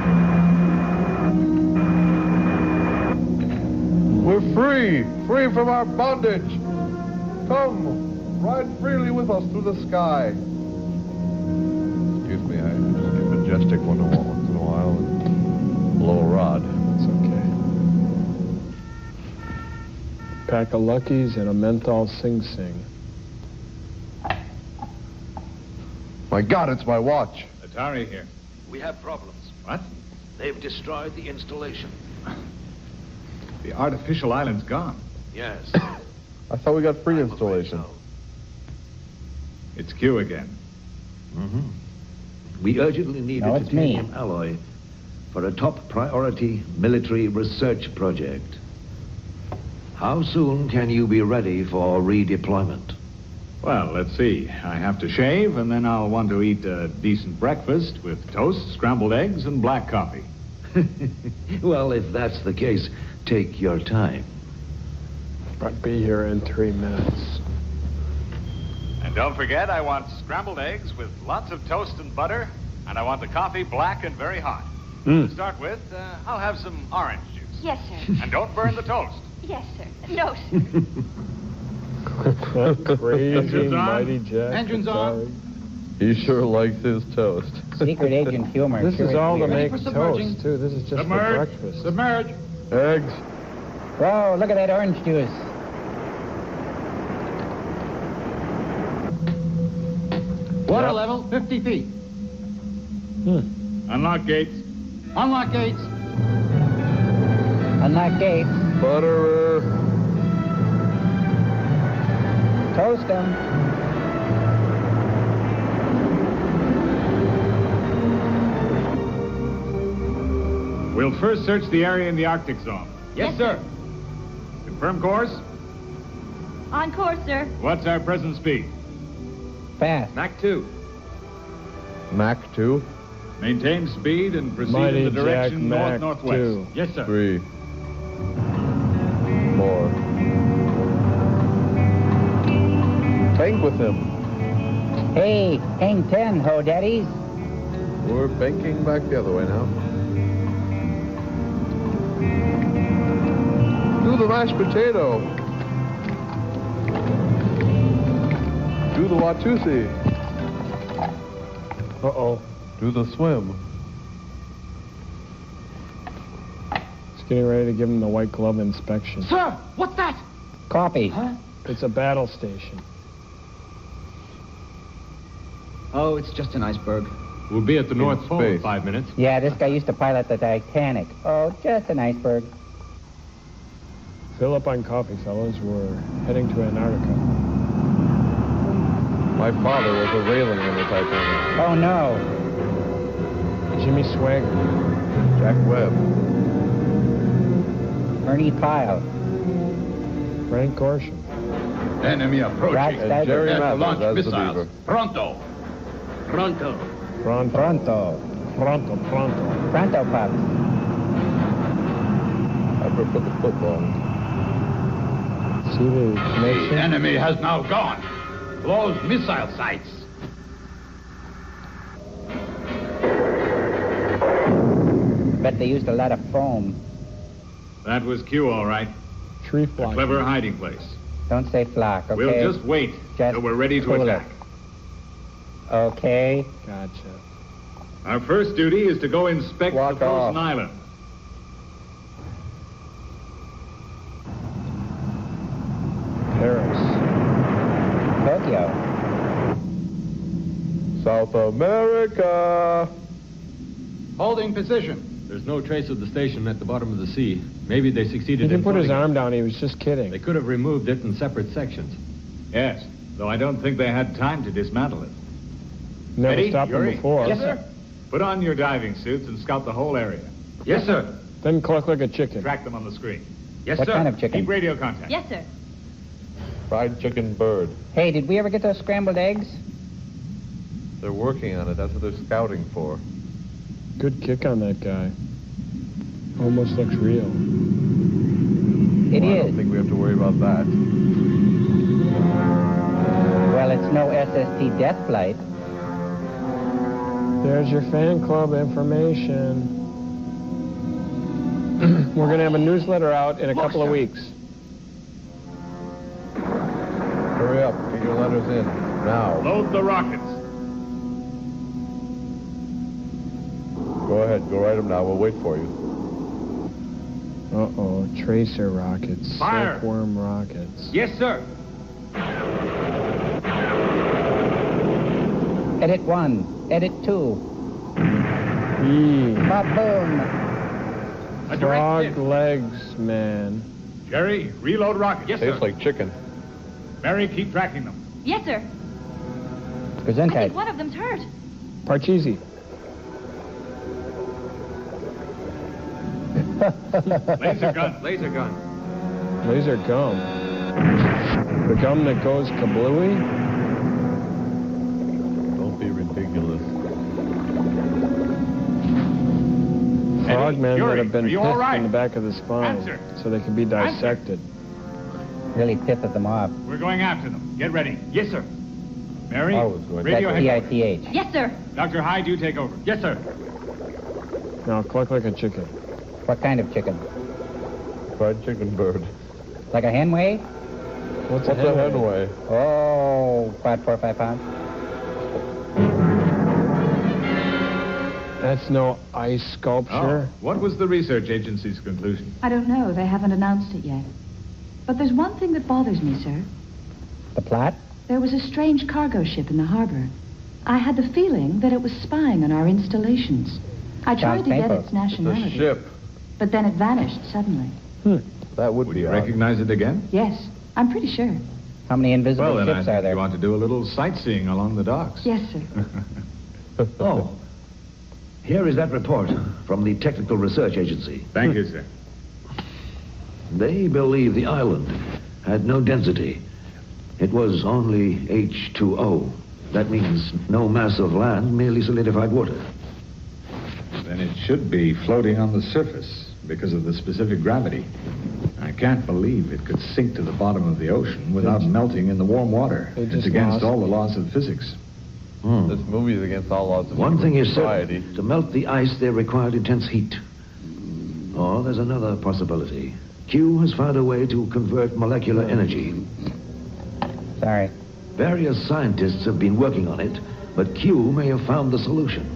We're free! Free from our bondage! Come, ride freely with us through the sky. Excuse me, I just get majestic once in a while and blow a rod. It's okay. Pack of Luckies and a menthol Sing Sing. My God, it's my watch. Atari here. We have problems. What? They've destroyed the installation. The artificial island's gone. Yes. I thought we got free installation. It's Q again. Mm-hmm. We urgently need a titanium alloy for a top priority military research project. How soon can you be ready for redeployment? Well, let's see. I have to shave, and then I'll want to eat a decent breakfast with toast, scrambled eggs, and black coffee. Well, if that's the case, take your time. I'll be here in 3 minutes. And don't forget, I want scrambled eggs with lots of toast and butter, and I want the coffee black and very hot. To start with, I'll have some orange juice. Yes, sir. And don't burn the toast. Yes, sir. No, sir. Crazy Engines on. Mighty Jack. Engines on. He sure likes his toast. Secret agent humor. This is all to make for submerging. toast, too. This is just for Submerge. breakfast. Submerge. Eggs. Whoa, look at that orange juice. Water level, 50 feet. Unlock gates. Unlock gates. Unlock gates. Butterer. Toast them. We'll first search the area in the Arctic zone. Yes, sir. Confirm course. On course, sir. What's our present speed? Fast. Mach 2. Mach 2. Maintain speed and proceed Mighty in the direction Jack Mach north-northwest. 2. Yes, sir. 3. 4. Bank with him. Hey, hang 10, ho daddies. We're banking back the other way now. Do the mashed potato. Do the Watusi. Uh-oh. Do the swim. It's getting ready to give him the white glove inspection. Sir, what's that? Coffee. Huh? It's a battle station. Oh, it's just an iceberg. We'll be at the North Pole in space. 5 minutes. Yeah, this guy used to pilot the Titanic. Oh, just an iceberg. Fill up on coffee, fellas. We're heading to Antarctica. My father was a railing on the Titanic. Oh, no. Jimmy Swagger. Jack Webb. Ernie Pyle. Frank Gorsham. Enemy approaching. Ratstead. Jerry Prepare to Mathers launch as the missiles. beaver. Pronto. Pronto. Pronto. Pronto. Pronto. Pronto. Pronto pups. I prefer the football. See the The connection? enemy has now gone. Close missile sites. Bet they used a lot of foam. That was Q, all right. Tree A flock. clever hiding place. Don't say flock, okay? We'll just wait Just till we're ready to cool it. attack. Okay. Gotcha. Our first duty is to go inspect Walk the frozen off. island. Paris. Tokyo. South America. Holding position. There's no trace of the station at the bottom of the sea. Maybe they succeeded He in didn't put his floating it. arm down. He was just kidding. They could have removed it in separate sections. Yes, though I don't think they had time to dismantle it. Never Eddie, stopped them Yuri? before. Yes, sir. Put on your diving suits and scout the whole area. Yes, sir. Then cluck like a chicken. Track them on the screen. Yes, What sir. kind of chicken? Keep radio contact. Yes, sir. Fried chicken bird. Hey, did we ever get those scrambled eggs? They're working on it. That's what they're scouting for. Good kick on that guy. Almost looks real. It I is. don't think we have to worry about that. Well, it's no SST death flight. There's your fan club information. We're going to have a newsletter out in a couple of weeks. Hurry up. Get your letters in. Now. Load the rockets. Go ahead. Go write them now. We'll wait for you. Uh-oh. Tracer rockets. Fire. Silkworm rockets. Yes, sir. Edit 1. Edit 2. Ba-boom. A direct Frog hit. legs, man. Jerry, reload rockets. Yes, Tastes sir. like chicken. Mary, keep tracking them. Yes, sir. I Gesundheit. think one of them's hurt. Parcheesi. Laser gun. Laser gun. Laser gum. The gum that goes kablooey? Don't be ridiculous. Frogmen Yuri, that have been are you pissed all right? in the back of the spine. Answer. So they can be dissected. Really pissed them off. We're going after them. Get ready. Yes, sir. Mary, Always going. radio That's headquarters. PITH. Yes, sir. Dr. Hyde, you take over. Yes, sir. Now cluck like a chicken. What kind of chicken? Fried chicken bird. Like a hen weigh? What's What's a hen weigh? weigh? Oh, about 4 or 5 pounds. That's no ice sculpture. Oh, what was the research agency's conclusion? I don't know. They haven't announced it yet. But there's one thing that bothers me, sir. The plot? There was a strange cargo ship in the harbor. I had the feeling that it was spying on our installations. I tried Sounds to get painful. its nationality. The ship. But then it vanished suddenly. That would be You odd. recognize it again? Yes, I'm pretty sure. How many invisible Well, then I ships think are there? you want to do a little sightseeing along the docks. Yes, sir. Oh, here is that report from the Technical Research Agency. Thank you, sir. They believe the island had no density. It was only H2O. That means no mass of land, merely solidified water. Then it should be floating on the surface because of the specific gravity. I can't believe it could sink to the bottom of the ocean without melting in the warm water. They It's just against lost- all the laws of physics. This movie is against all laws of One thing is society. certain. To melt the ice, they required intense heat. Or there's another possibility. Q has found a way to convert molecular energy. Sorry. Various scientists have been working on it, but Q may have found the solution.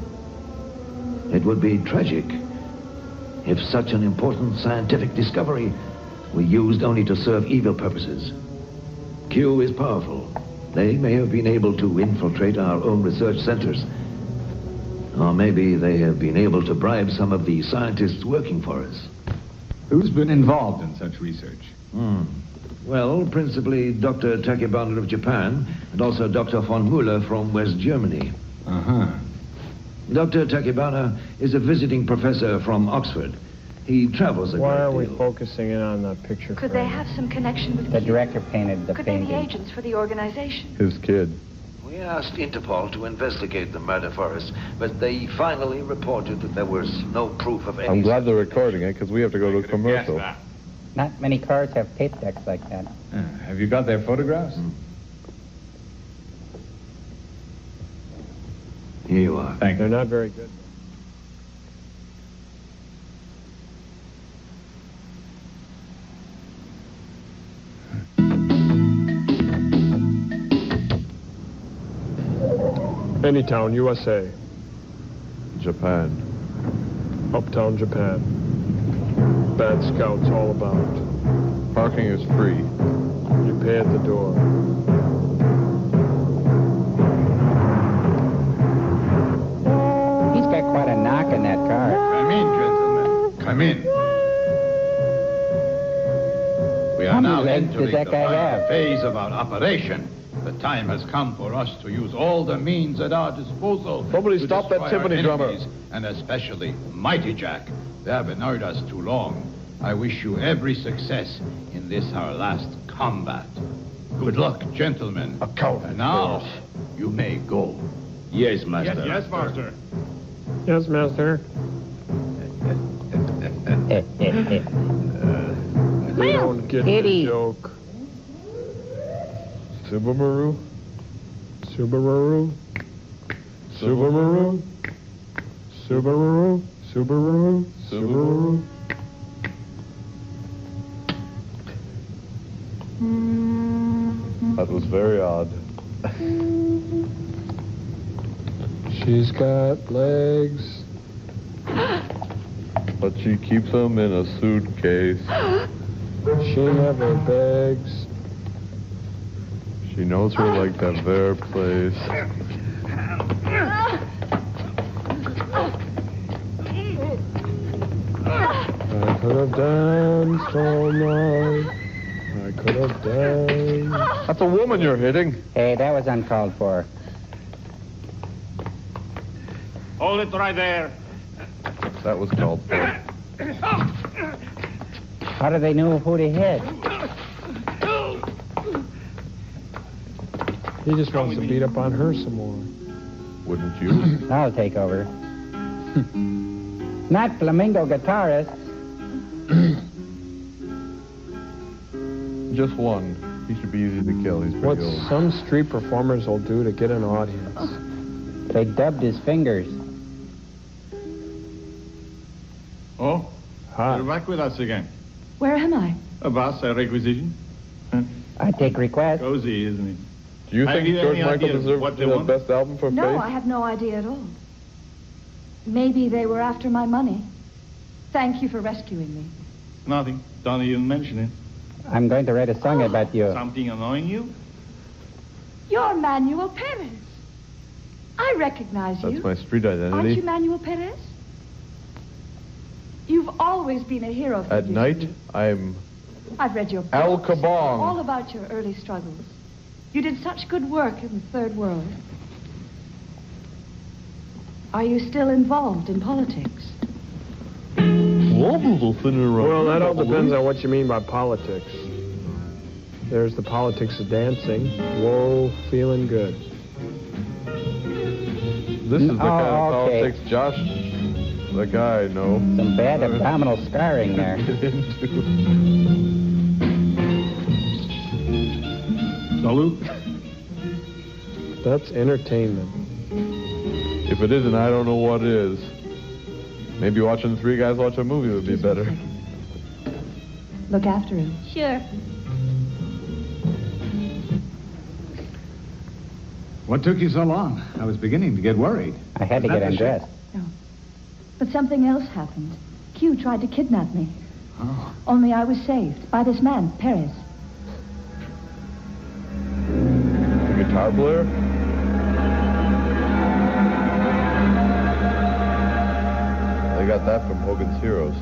It would be tragic if such an important scientific discovery were used only to serve evil purposes. Q is powerful. They may have been able to infiltrate our own research centers. Or maybe they have been able to bribe some of the scientists working for us. Who's been involved in such research? Well, principally Dr. Takebana of Japan, and also Dr. von Müller from West Germany. Uh-huh. Dr. Takebana is a visiting professor from Oxford. He travels a Why great are we deal. focusing in on the picture Could frame? they have some connection with The Q? director painted the Could they be painting. agents for the organization? His kid. We asked Interpol to investigate the murder for us, but they finally reported that there was no proof of any... I'm glad they're recording it because we have to go to a commercial. Not many cars have tape decks like that. Have you got their photographs? Here you are. Thank They're you. not very good. Anytown, USA. Japan. Uptown Japan. Bad scouts all about. Parking is free. You pay at the door. He's got quite a knock in that car. Come in, gentlemen. Come in. We How are many now legs does entering that the guy final have? phase of our operation. The time has come for us to use all the means at our disposal. Somebody to stop that destroy our timpani drummer. enemies, and especially Mighty Jack. They have annoyed us too long. I wish you every success in this our last combat. Good luck, gentlemen. A coward. And now, you may go. Yes, master. Yes, master. Yes, master. They don't get the joke. Subaru? Subaru? Subaru? Subaru? Subaru? Subaru? That was very odd. She's got legs. But she keeps them in a suitcase. She never begs. She knows her like that very place. I could have danced all night. I could have danced. That's a woman you're hitting. Hey, that was uncalled for. Hold it right there. That was called for. How do they know who to hit? He just wants to beat up on her some more. Wouldn't you? I'll take over. Not flamingo guitarist. Just one. He should be easy to kill. He's pretty What old. some street performers will do to get an audience. They dubbed his fingers. Oh, Hi. you're back with us again. Where am I? A boss, a requisition. I take requests. Cozy, isn't it? Do you Have think you George any Michael idea deserves what to they be the want? best album for No, Faith? I have no idea at all. Maybe they were after my money. Thank you for rescuing me. Nothing. Don't even mention it. I'm going to write a song about you. Something annoying you? You're Manuel Perez. I recognize you. That's my street identity. Aren't you Manuel Perez? You've always been a hero for At me. night, I'm I've read your books. Al Kabong. All about your early struggles. You did such good work in the third world. Are you still involved in politics? Well, that all depends on what you mean by politics. There's the politics of dancing. Whoa, feeling good. This is the kind of okay. politics Josh, the guy I know. Some bad abdominal scarring there. Salute. That's entertainment. If it isn't, I don't know what is. Maybe watching three guys watch a movie would be better. Look after him. Sure. What took you so long? I was beginning to get worried. I had to get undressed. But something else happened. Q tried to kidnap me. Oh. Only I was saved by this man, Perez. The guitar player? They got that from Hogan's Heroes.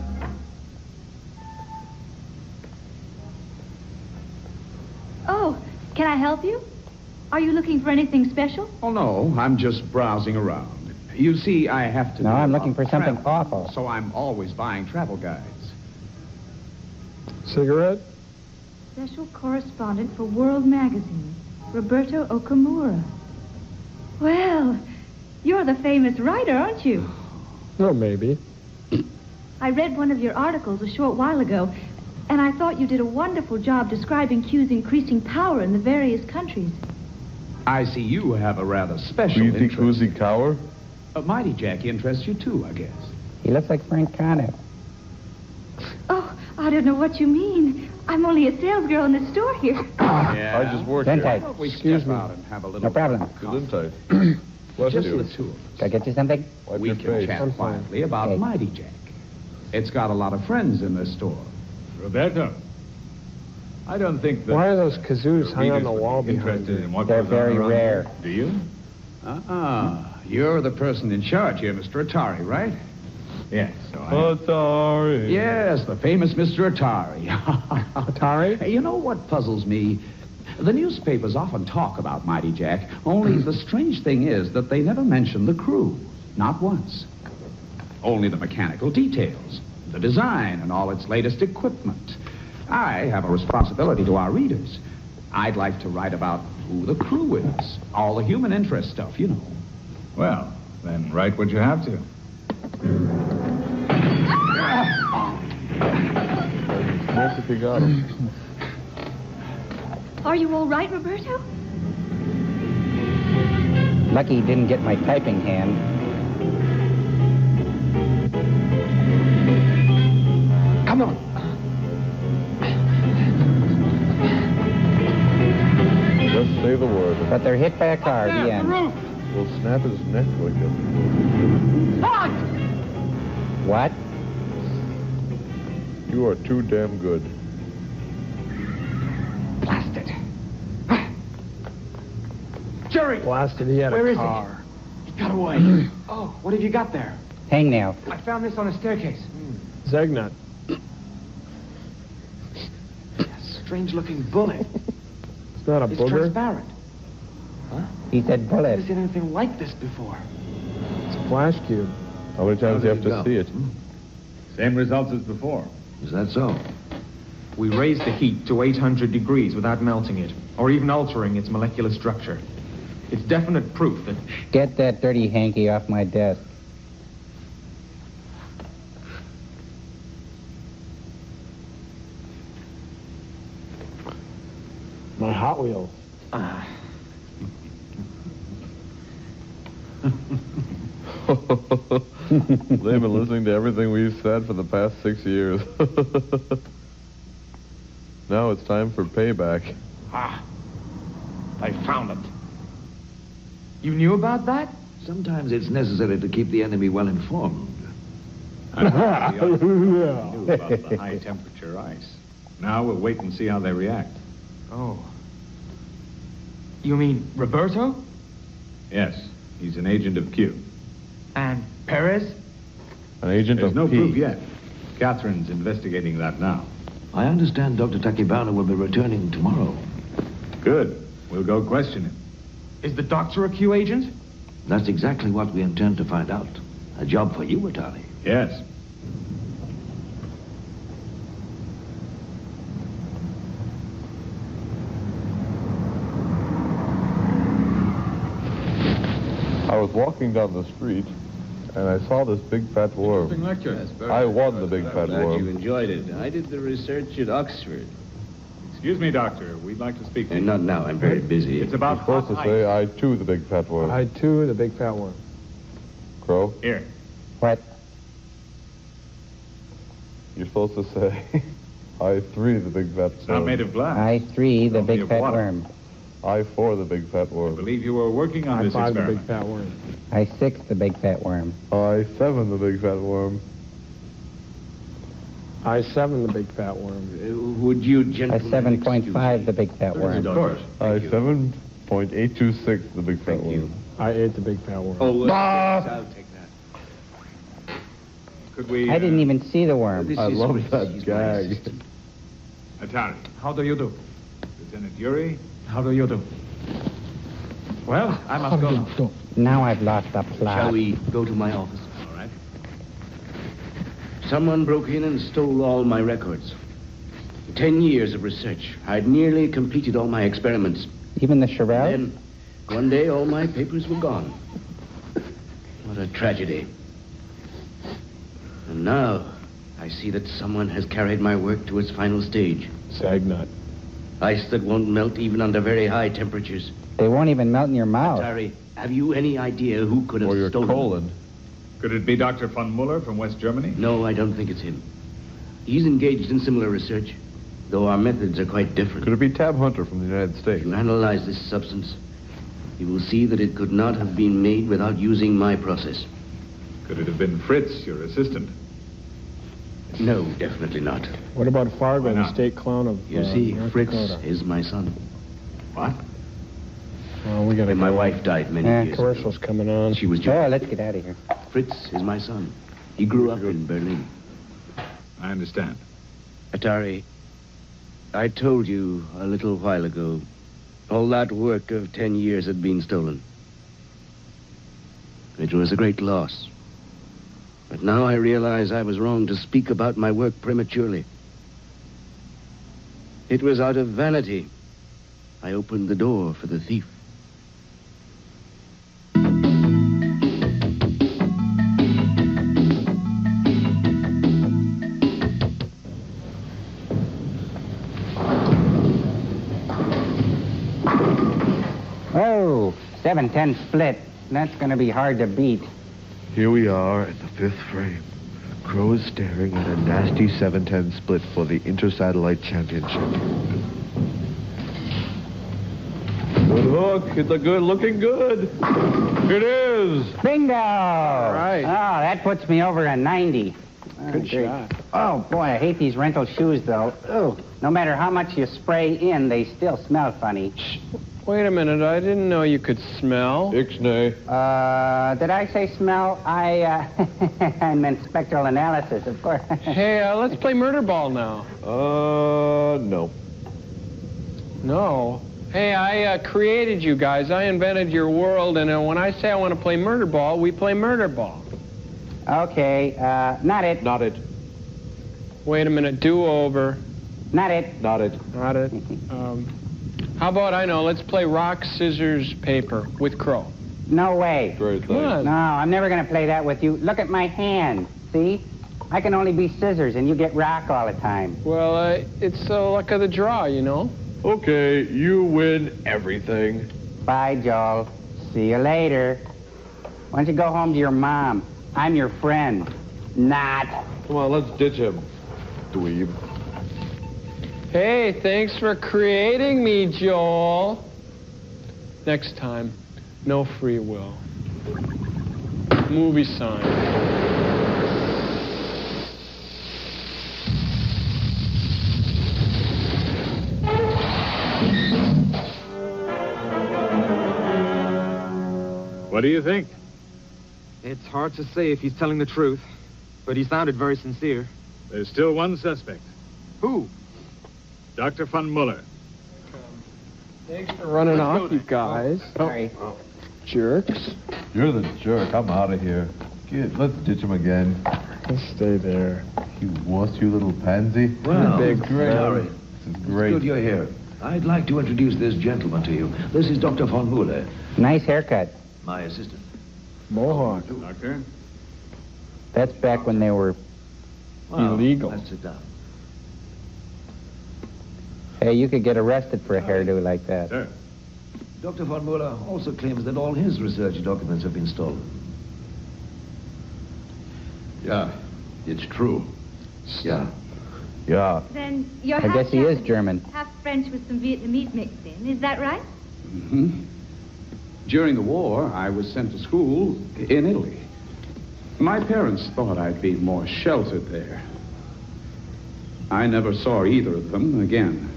Oh, can I help you? Are you looking for anything special? Oh, no, I'm just browsing around. You see, I have to... No, do I'm a looking for something travel, awful. So I'm always buying travel guides. Cigarette? Special correspondent for World Magazine, Roberto Okamura. Well, you're the famous writer, aren't you? Oh, maybe. I read one of your articles a short while ago, and I thought you did a wonderful job describing Q's increasing power in the various countries. I see you have a rather special Wheezy interest. Koozie Cower? Mighty Jack interests you, too, I guess. He looks like Frank Conniff. Oh, I don't know what you mean. I'm only a salesgirl in the store here. Yeah. I just work Then here. tight. Why don't we Excuse step me. out and have a little... No problem. Gesundheit. Bless Just you. the two of us. Can I get you something? Wipe We your can face. chat I'm fine. quietly about Okay. Mighty Jack. It's got a lot of friends in this store. Roberto, I don't think that... Why are those kazoos hung on readers the would be wall behind interested you? in what They're goes on very around rare. here. Do you? You're the person in charge here, Mr. Atari, right? Yes, so I... Sorry. Yes, the famous Mr. Atari. Atari? Hey, you know what puzzles me? The newspapers often talk about Mighty Jack, only the strange thing is that they never mention the crew. Not once. Only the mechanical details, the design, and all its latest equipment. I have a responsibility to our readers. I'd like to write about who the crew is. All the human interest stuff, you know. Well, then write what you have to. Smoke if you got him. Are you all right, Roberto? Lucky he didn't get my typing hand. Come on. Just say the word. But they're hit by a car at the end. We'll snap his neck like this. What? You are too damn good. Blast it. Jerry! Blasted, he had Where a is car. He got away. Oh, what have you got there? Hangnail. I found this on a staircase. Zegnut. Strange-looking bullet. It's not a It's booger. transparent. He said I've bullet. never seen anything like this before. It's a flash cube. How many times do you have to see it? Same results as before. Is that so? We raised the heat to 800 degrees without melting it, or even altering its molecular structure. It's definite proof that... Get that dirty hanky off my desk. My Hot Wheels. They've been listening to everything we've said for the past 6 years. Now it's time for payback. I found it. You knew about that? Sometimes it's necessary to keep the enemy well informed. I knew about the high temperature ice. Now we'll wait and see how they react. Oh. You mean Roberto? Yes, he's an agent of Q. And Perez? An agent There's of no P. proof yet. Catherine's investigating that now. I understand Dr. Takibana will be returning tomorrow. Good. We'll go question him. Is the doctor a Q agent? That's exactly what we intend to find out. A job for you, Atari. Yes. I was walking down the street, and I saw this big fat worm. Lecture. I won the big fat Glad you worm. enjoyed it. I did the research at Oxford. Excuse me, Doctor. We'd like to speak to you. Not now. I'm very busy. It's about You're supposed to hot say, ice. I too, the big fat worm. I too, the big fat worm. Crow, Here. What? you're supposed to say, I three, the big fat It's not worm. made of glass. I three, the Only big of fat water. worm. I four, the big fat I worm. believe you were working on I this five, the experiment. big fat worm. I six, the big fat worm. I seven, the big fat worm. I seven, the big fat worm. Would you I gentlemen 7.5, the big fat worm. Of course. I 7.826, the big fat worm. I ate the big fat worm. Oh, I'll take that. Could we... I didn't even see the worm. This I is love Fritz. that He's my gag. assistant. Atari. How do you do? Lieutenant Yuri. How do you do? Well, I must go now. Now I've lost the plot. Shall we go to my office? All right. Someone broke in and stole all my records. 10 years of research. I'd nearly completed all my experiments. Even the Chirel? Then, one day, all my papers were gone. What a tragedy. And now, I see that someone has carried my work to its final stage. Zagnut. Ice that won't melt even under very high temperatures. They won't even melt in your mouth. Atari, have you any idea who could have Or your stolen colon. Could it be Dr. von Muller from West Germany? No, I don't think it's him. He's engaged in similar research, though our methods are quite different. Could it be Tab Hunter from the United If States? you analyze this substance, you will see that it could not have been made without using my process. Could it have been Fritz, your assistant? No, definitely not. What about Fargo, Why the not? state clown of You see, North Fritz Dakota? is my son. What? Oh, we gotta When my go. wife died many years ago, Commercial's coming on. she was Oh, just... let's get out of here. Fritz is my son. He grew up in Berlin. I understand. Atari, I told you a little while ago All that work of 10 years had been stolen. It was a great loss. But now I realize I was wrong to speak about my work prematurely. It was out of vanity I opened the door for the thief. Oh, 7-10 split. That's going to be hard to beat. Here we are at the 5th frame. Crow is staring at a nasty 7-10 split for the Inter-Satellite Championship. Good hook. It's looking good. It is. Bingo! All right. Oh, that puts me over a 90. Good shot. Oh, boy, I hate these rental shoes, though. Oh, no matter how much you spray in, they still smell funny. Wait a minute. I didn't know you could smell. Ixnay. Did I say smell? I meant spectral analysis, of course. Hey, let's play murder ball now. No. No? Hey, I created you guys. I invented your world, and when I say I want to play murder ball, we play murder ball. Okay, not it. Not it. Wait a minute. Do-over. Not it. Not it. Not it. How about, let's play rock, scissors, paper with Crow. No way. Great thing. Come on. No, I'm never going to play that with you. Look at my hand. See? I can only be scissors, and you get rock all the time. Well, it's the luck of the draw, you know. Okay, you win everything. Bye, Joel. See you later. Why don't you go home to your mom? I'm your friend. Not. Come on, let's ditch him. Dweeb. Hey, thanks for creating me, Joel. Next time, no free will. Movie sign. What do you think? It's hard to say if he's telling the truth, but he sounded very sincere. There's still one suspect. Who? Dr. von Muller. Thanks for running off, you guys. Sorry. Jerks. You're the jerk. I'm out of here. Let's ditch him again. Let's stay there. You wuss, you little pansy. Well, big Harry, This is great. it's good you're here. I'd like to introduce this gentleman to you. This is Dr. von Muller, Nice haircut. my assistant. Mohawk. Doctor? That's back when they were Well, illegal. Let's sit down. Hey, you could get arrested for a hairdo like that. Sir. Dr. von Muller also claims that all his research documents have been stolen. Yeah, it's true. Yeah. Yeah. Then you're I guess he is Japanese, German. half French with some Vietnamese mixed in. Is that right? Mm-hmm. During the war, I was sent to school in Italy. My parents thought I'd be more sheltered there. I never saw either of them again.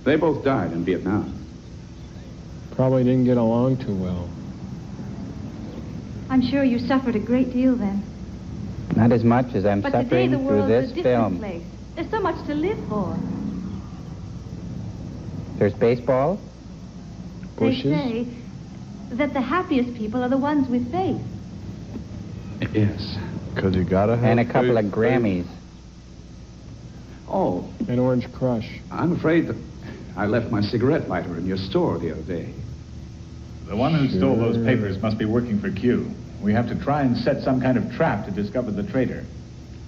They both died in Vietnam. Probably didn't get along too well. I'm sure you suffered a great deal then. Not as much as I'm But today suffering the through world's this a different film. place. There's so much to live for. There's baseball. Bushes. They say that the happiest people are the ones with faith. Yes. Because you gotta have And a couple of faith. Grammys. Oh, An Orange Crush. I'm afraid that I left my cigarette lighter in your store the other day. The one who stole those papers must be working for Q. We have to try and set some kind of trap to discover the traitor.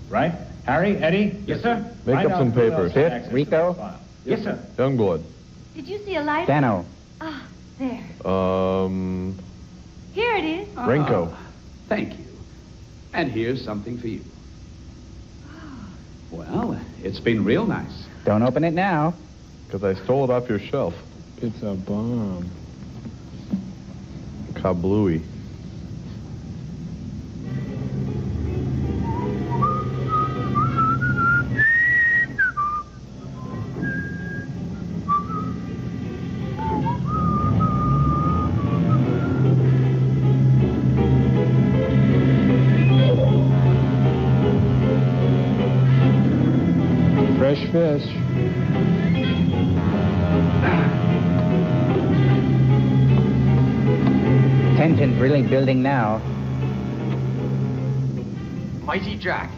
Right? Harry? Eddie? Yes, sir? Make Find up out some who else papers. had Pip, access to Rico? the file. Yes, sir. Youngblood. Did you see a light? Dano. Ah, there. Here it is. Renko. Thank you. And here's something for you. Well, it's been real nice. Don't open it now. Because I stole it off your shelf. It's a bomb. Kablooey. Fresh fish. really building now. Mighty Jack.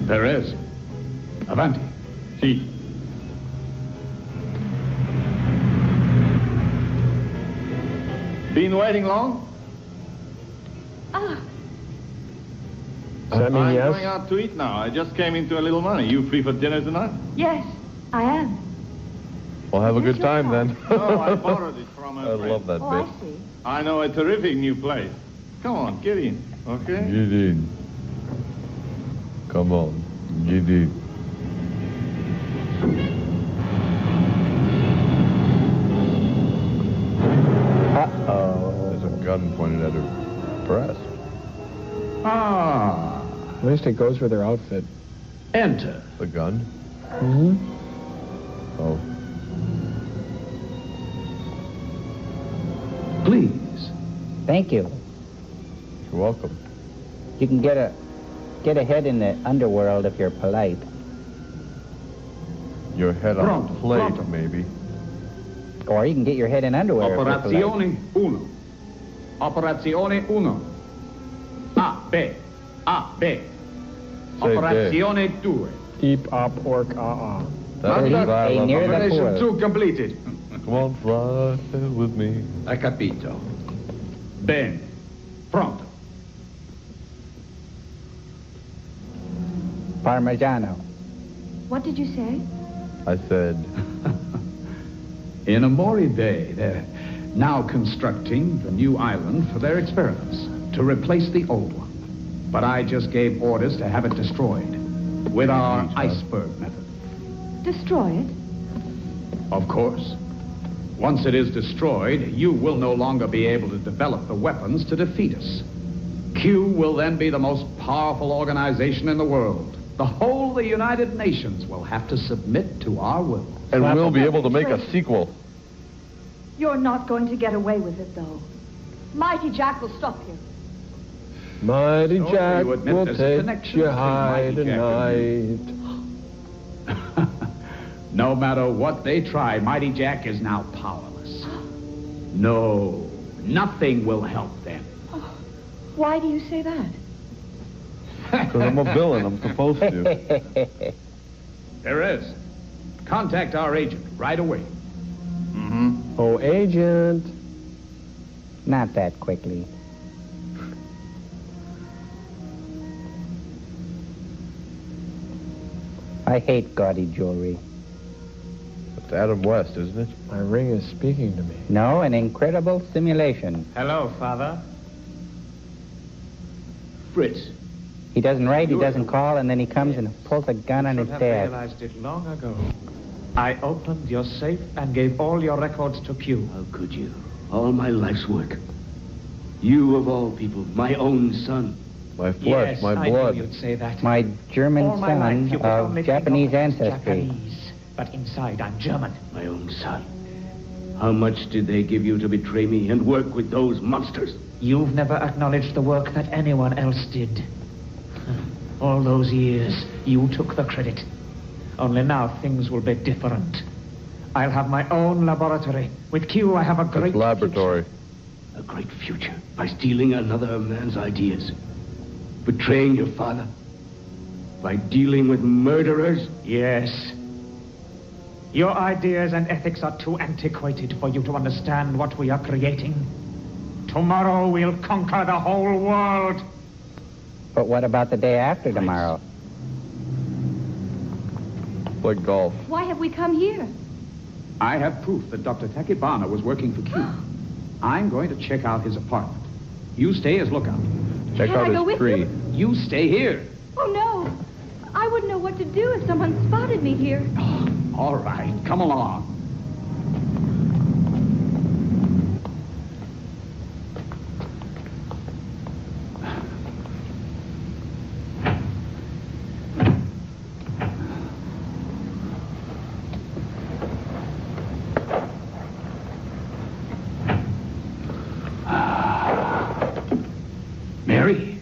Perez. Avanti. Si. Been waiting long? Ah, Does that mean I'm yes? going out to eat now. I just came into a little money. You free for dinner tonight? Yes, I am. Well, have a good time then. No, I borrowed it from a I friend. love that Oh, bit. I see. I know a terrific new place. Come on, get in, okay? Get in. Come on, get in. Uh-oh. There's a gun pointed at her breast. Ah. At least it goes with her outfit. Enter. The gun? Mm-hmm. Oh. Please. Thank you. You're welcome. You can get ahead in the underworld if you're polite. Your head on Pronto, a plate, pronto. maybe. Or you can get your head in underwear if you're polite. Operazione 1. Operazione 1. A, B. A, B. Operazione 2. Eep, op, orc, ah, ah. That's what I love. near the Operation pool. 2 completed. Come on, fly with me. Hai capito. Bene. Pronto. Parmigiano. What did you say? I said, In Amori Bay, they're now constructing the new island for their experiments to replace the old one. But I just gave orders to have it destroyed with our iceberg method. Destroy it? Of course. Once it is destroyed, you will no longer be able to develop the weapons to defeat us. Q will then be the most powerful organization in the world. The whole of the United Nations will have to submit to our will. and we'll be able to make a sequel. You're not going to get away with it, though. Mighty Jack will stop you. Mighty So Jack you admit will there's a take connection you between high Mighty Jack tonight. No matter what they try, Mighty Jack is now powerless. No, nothing will help them. Why do you say that? Because I'm a villain, I'm supposed to. Perez, contact our agent right away. Mm-hmm. Oh, agent. Not that quickly. I hate gaudy jewelry. It's Adam West, isn't it? My ring is speaking to me. No, an incredible simulation. Hello, Father. Fritz. He doesn't write, he doesn't call, and then he comes and pulls a gun on his Should have dad. realized it long ago. I opened your safe and gave all your records to Q. How could you? All my life's work. You, of all people, my own son. My flesh, Yes, my I blood. knew you'd say that. My German All my life, son you could only of think Japanese of me as ancestry. Japanese, but inside I'm German. My own son. How much did they give you to betray me and work with those monsters? You've never acknowledged the work that anyone else did. All those years, you took the credit. Only now things will be different. I'll have my own laboratory. With Q, I have a great laboratory. A great future by stealing another man's ideas. Betraying your father. By dealing with murderers. Yes. Your ideas and ethics are too antiquated for you to understand what we are creating. Tomorrow we'll conquer the whole world. But what about the day after tomorrow? Like golf. Why have we come here? I have proof that Dr. Takibana was working for Q. I'm going to check out his apartment. You stay as lookout. Check Can out I go his with tree. you? You stay here. Oh, no. I wouldn't know what to do if someone spotted me here. All right, come along. Mary?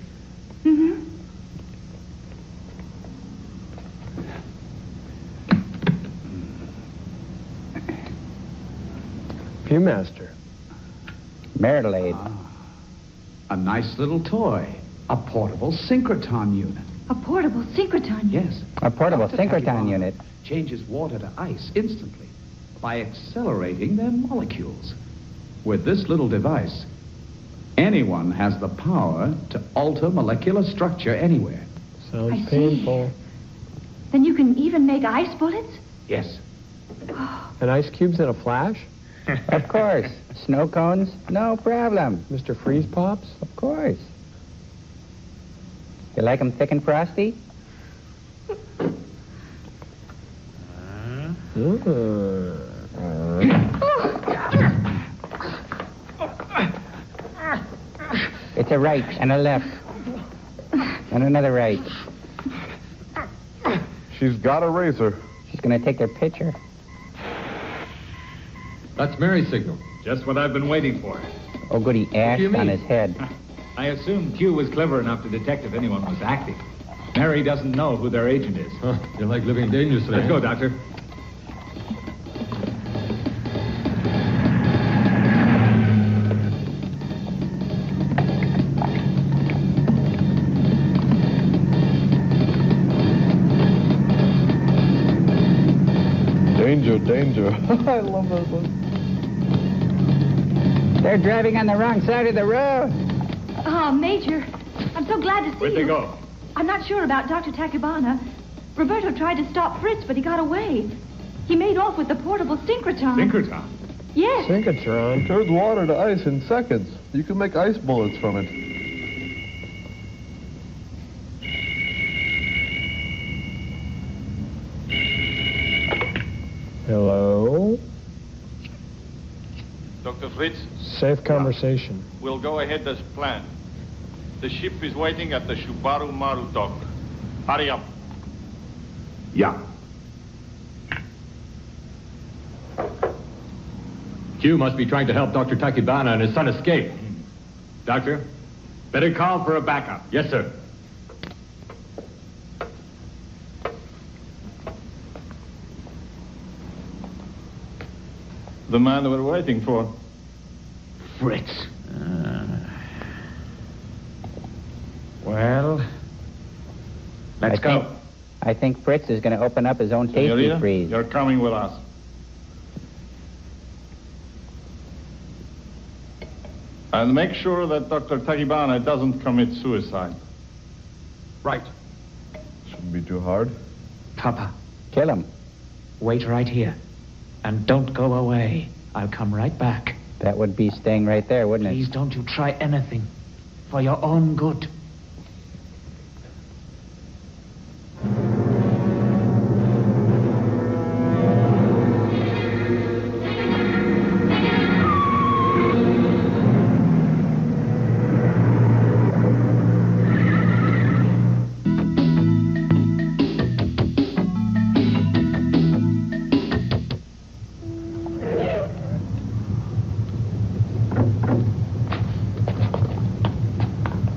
Mm-hmm. Viewmaster. Marital aid. A nice little toy. A portable synchrotron unit. A portable synchrotron. Yes. A portable Dr. synchrotron Takibana unit. changes water to ice instantly by accelerating their molecules. With this little device, anyone has the power to alter molecular structure anywhere. Sounds I see. painful. Then you can even make ice bullets? Yes. And ice cubes in a flash? Of course. Snow cones? No problem. Mr. Freeze Pops? Of course. You like them thick and frosty? It's a right and a left. And another right. She's got a razor. She's going to take their picture. That's Mary's signal. Just what I've been waiting for. Oh, good, he ashed you on mean? his head. I assumed Q was clever enough to detect if anyone was acting. Mary doesn't know who their agent is. Huh, you're like living dangerously. Let's go, Doctor. Danger, danger. I love that one. They're driving on the wrong side of the road. Oh, Major, I'm so glad to see Where'd you. they go? I'm not sure about Dr. Takibana. Roberto tried to stop Fritz, but he got away. He made off with the portable synchrotron. Synchrotron? Yes. Synchrotron turns water to ice in seconds. You can make ice bullets from it. Hello? Dr. Fritz, Safe conversation. we'll go ahead as planned. The ship is waiting at the Shubaru Maru dock. Hurry up. Yeah. Q must be trying to help Dr. Takibana and his son escape. Doctor, better call for a backup. Yes, sir. The man we're waiting for. Fritz. Well, let's go. I think Fritz is going to open up his own tasty Senorita, freeze. you're coming with us. And make sure that Dr. Takibana doesn't commit suicide. Right. Shouldn't be too hard. Papa, Kill him. wait right here. And don't go away. I'll come right back. That would be staying right there, wouldn't Please it? don't you try anything. For your own good.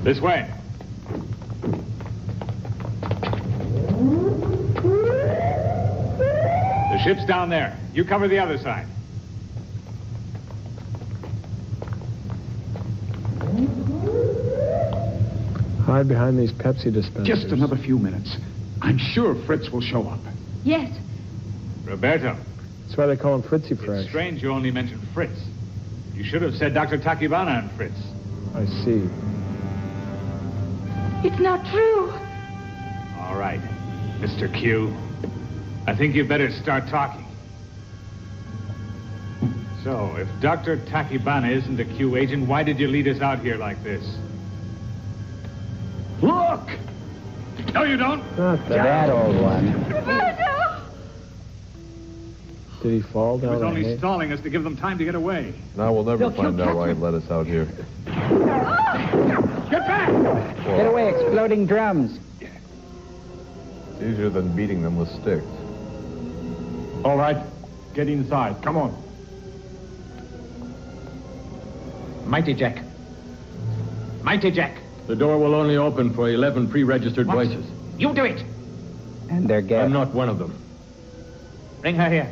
This way. The ship's down there. You cover the other side. Hide behind these Pepsi dispensers. Just another few minutes. I'm sure Fritz will show up. Yes. Roberto, That's why they call him Fritzy Fresh. it's strange you only mentioned Fritz. You should have said Dr. Takibana and Fritz. I see. It's not true. All right, Mr. Q. I think you better start talking. So, if Dr. Takibana isn't a Q agent, why did you lead us out here like this? Look! No, you don't. Not That old one. Roberto! Did he fall He down was a only hay? stalling us to give them time to get away. Now we'll never They'll kill find out why he Catherine. let us out here. Get back! Get away, exploding drums. It's easier than beating them with sticks. All right, get inside. Come on. Mighty Jack. Mighty Jack. The door will only open for 11 pre-registered What? voices. You do it. And they're I'm guests. not one of them. Bring her here.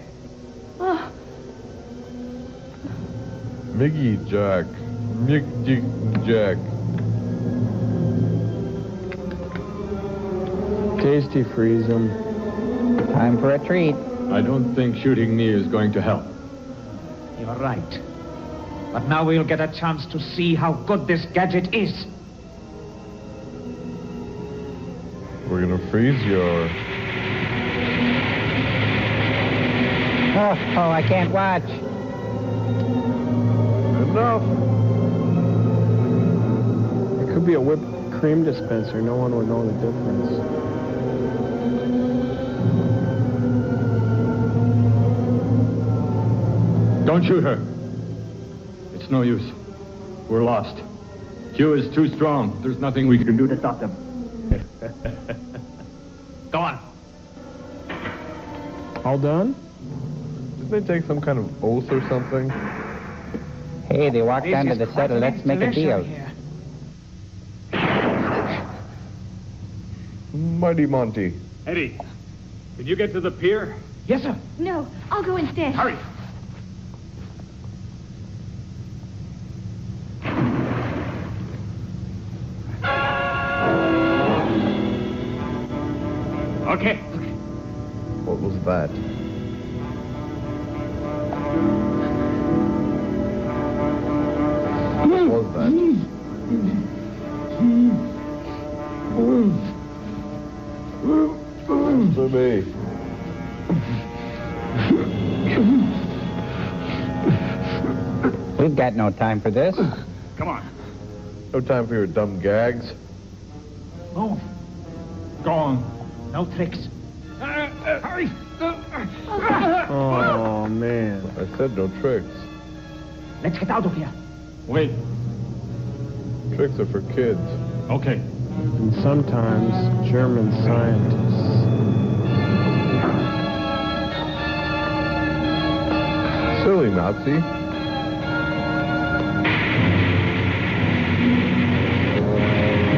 Oh, Miggy Jack. Mick Jack. Tasty freeze them. Time for a treat. I don't think shooting me is going to help. You're right. But now we'll get a chance to see how good this gadget is. We're gonna freeze your... Oh, I can't watch. Enough. It could be a whipped cream dispenser. No one would know the difference. Don't shoot her. It's no use. We're lost. Q is too strong. There's nothing we can do to stop them. Go on. All done? Didn't they take some kind of oath or something? Hey, they walked onto the set of Let's Make a Deal. Mighty Monty. Eddie, can you get to the pier? Yes, sir. No, I'll go instead. Hurry. Okay. What was that? What was that? For me. We've got no time for this. Come on. No time for your dumb gags. Move. Go on. No tricks. Hurry. Oh, man. I said no tricks. Let's get out of here. Wait. Tricks are for kids. Okay. And sometimes German scientists. Silly Nazi.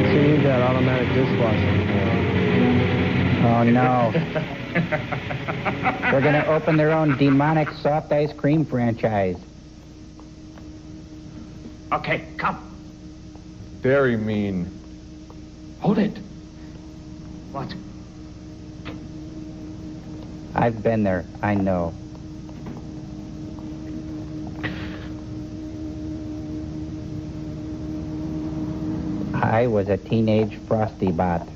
So you need that automatic dishwasher. Oh, no. They're going to open their own demonic soft ice cream franchise. Okay, come. Very mean. Hold it. What? I've been there. I know. I was a teenage Frosty Bot.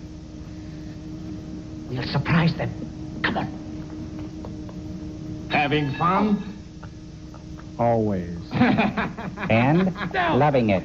We'll surprise them. Come on. Having fun? Always. And loving it.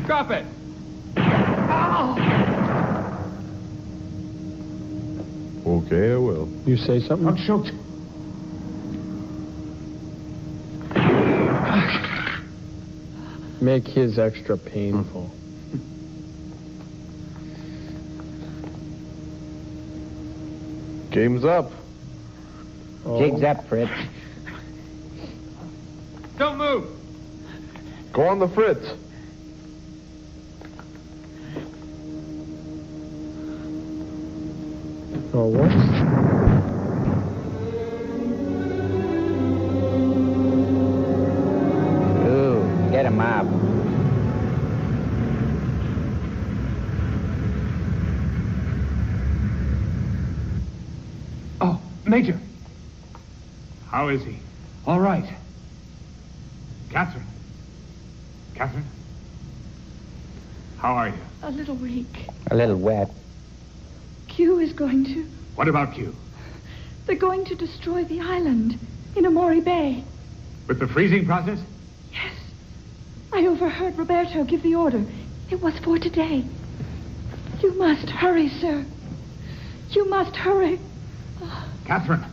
Drop it. Okay, I will. You say something? Don't shoot. Make his extra painful. Game's up. Oh. Jig's up, Fritz. Don't move. Go on the Fritz. Oh, what? Ooh, get him up. Oh, Major. How is he? All right. Catherine. Catherine? How are you? A little weak. A little wet. Q is going to... What about Q? They're going to destroy the island in Amori Bay. With the freezing process? I overheard Roberto give the order. It was for today. You must hurry, sir. You must hurry. Catherine,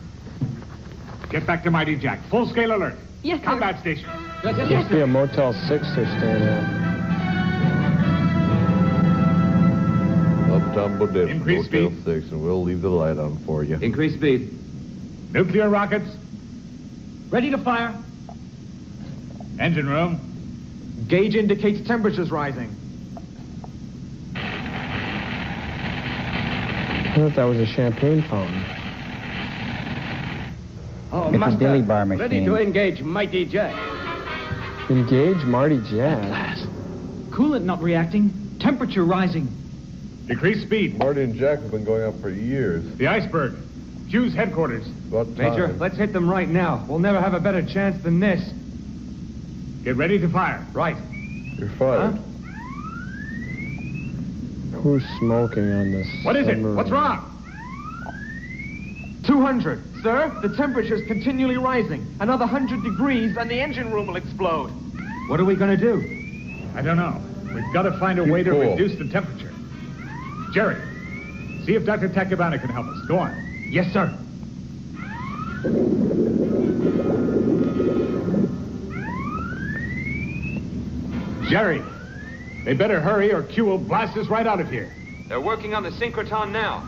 get back to Mighty Jack. Full-scale alert. Yes, sir. Combat station. Must be a Motel 6 they're staying at. Uptown Bodega, Increase Motel speed. 6, and we'll leave the light on for you. Increase speed. Nuclear rockets. Ready to fire. Engine room. Gauge indicates temperature's rising. I thought that was a champagne fountain. Oh, It's a Master. dilly bar Ready machine. to engage Mighty Jack. Engage Marty Jack. Coolant not reacting. Temperature rising. Decrease speed. Marty and Jack have been going up for years. The iceberg. Q's headquarters. About Major, time. let's hit them right now. We'll never have a better chance than this. Get ready to fire. Right. You're fired. Who's smoking on this? What is it? submarine? What's wrong? 200. Sir, the temperature's continually rising. Another 100 degrees and the engine room will explode. What are we going to do? I don't know. We've got to find a way to cool. reduce the temperature. Jerry, see if Dr. Tacubana can help us. Go on. Yes, sir. Jerry, they better hurry or Q will blast us right out of here. They're working on the synchrotron now.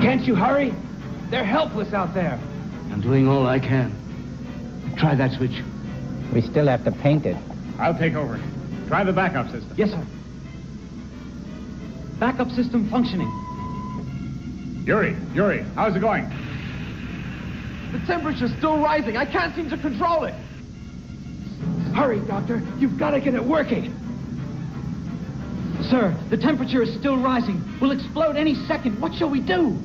Can't you hurry? They're helpless out there. I'm doing all I can. Try that switch. We still have to paint it. I'll take over. Try the backup system. Yes, sir. Backup system functioning. Yuri, how's it going? The temperature's still rising. I can't seem to control it. Hurry, Doctor. You've got to get it working. Sir, the temperature is still rising. We'll explode any second. What shall we do?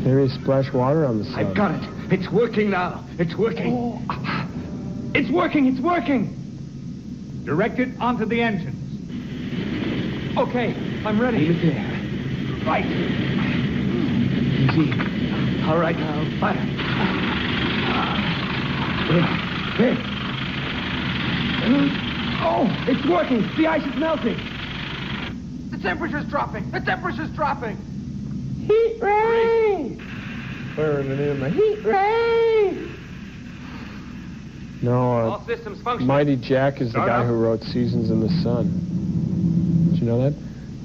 Maybe splash water on the side. I've got it. It's working now. It's working. Oh. It's working. It's working. Direct it onto the engines. Okay, I'm ready. Leave it there. Right. Easy. All right, now, fire. There. Oh, it's working. The ice is melting. The temperature's dropping. The temperature's dropping. Heat ray! Firing it in. Heat ray! No, All systems functioning. Mighty Jack is the Start guy up. who wrote Seasons in the Sun. Did you know that?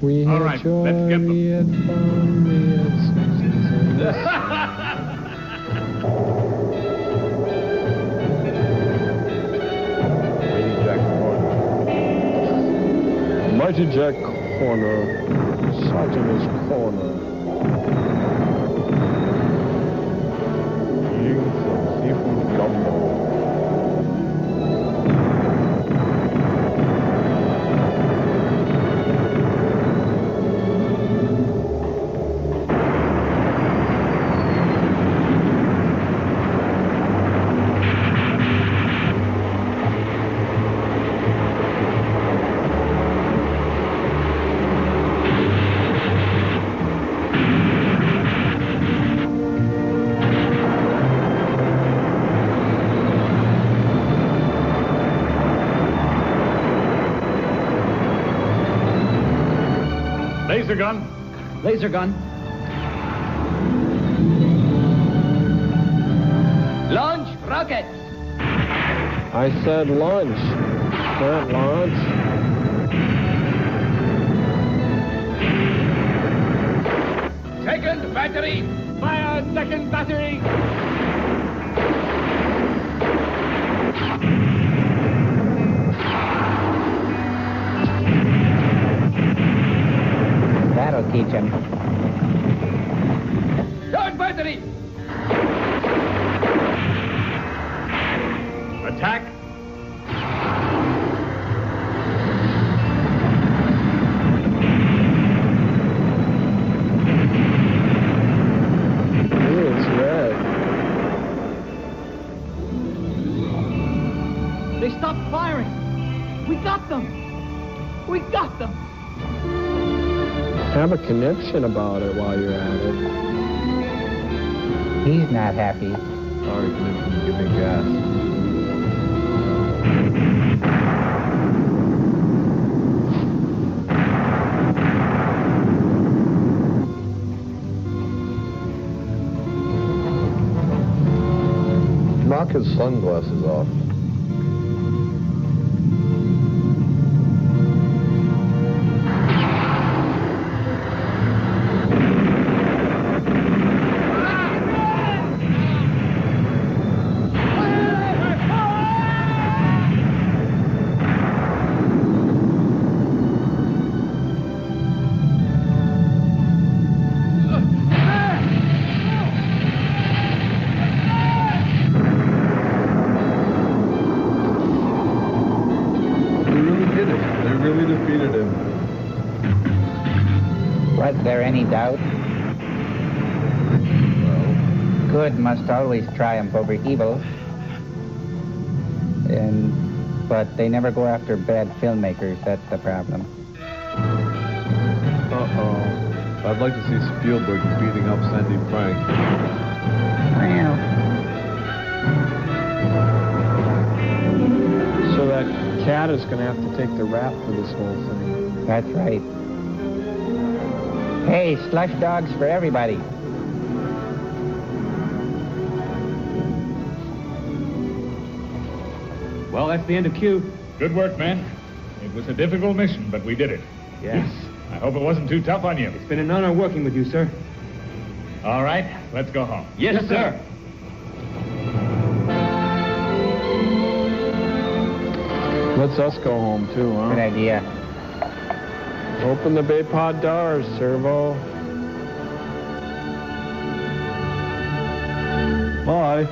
We All had right, joy, let's get them. we had fun, we had Seasons in the Mighty Jack Corner. Sergeant's Corner. Eating some seafood gumbo. Laser gun. Laser gun. Launch rockets. I said lunch. Not launch. Second battery. Fire second battery. That'll teach him. Third battery. Attack. Ooh, it's red. They stopped firing. We got them. We got them. Have a connection about it while you're at it. He's not happy. Sorry, connection, give me gas. Knock his sunglasses off. Was there any doubt? Good must always triumph over evil. But they never go after bad filmmakers, that's the problem. Uh-oh. I'd like to see Spielberg beating up Sandy Frank. Well. So that cat is going to have to take the rap for this whole thing. That's right. Hey, slush dogs for everybody. Well, that's the end of Q. Good work, man. It was a difficult mission, but we did it. Yes. I hope it wasn't too tough on you. It's been an honor working with you, sir. All right, let's go home. Yes, sir. Let's us go home, too, huh? Good idea. Open the bay pod doors, Servo. Bye.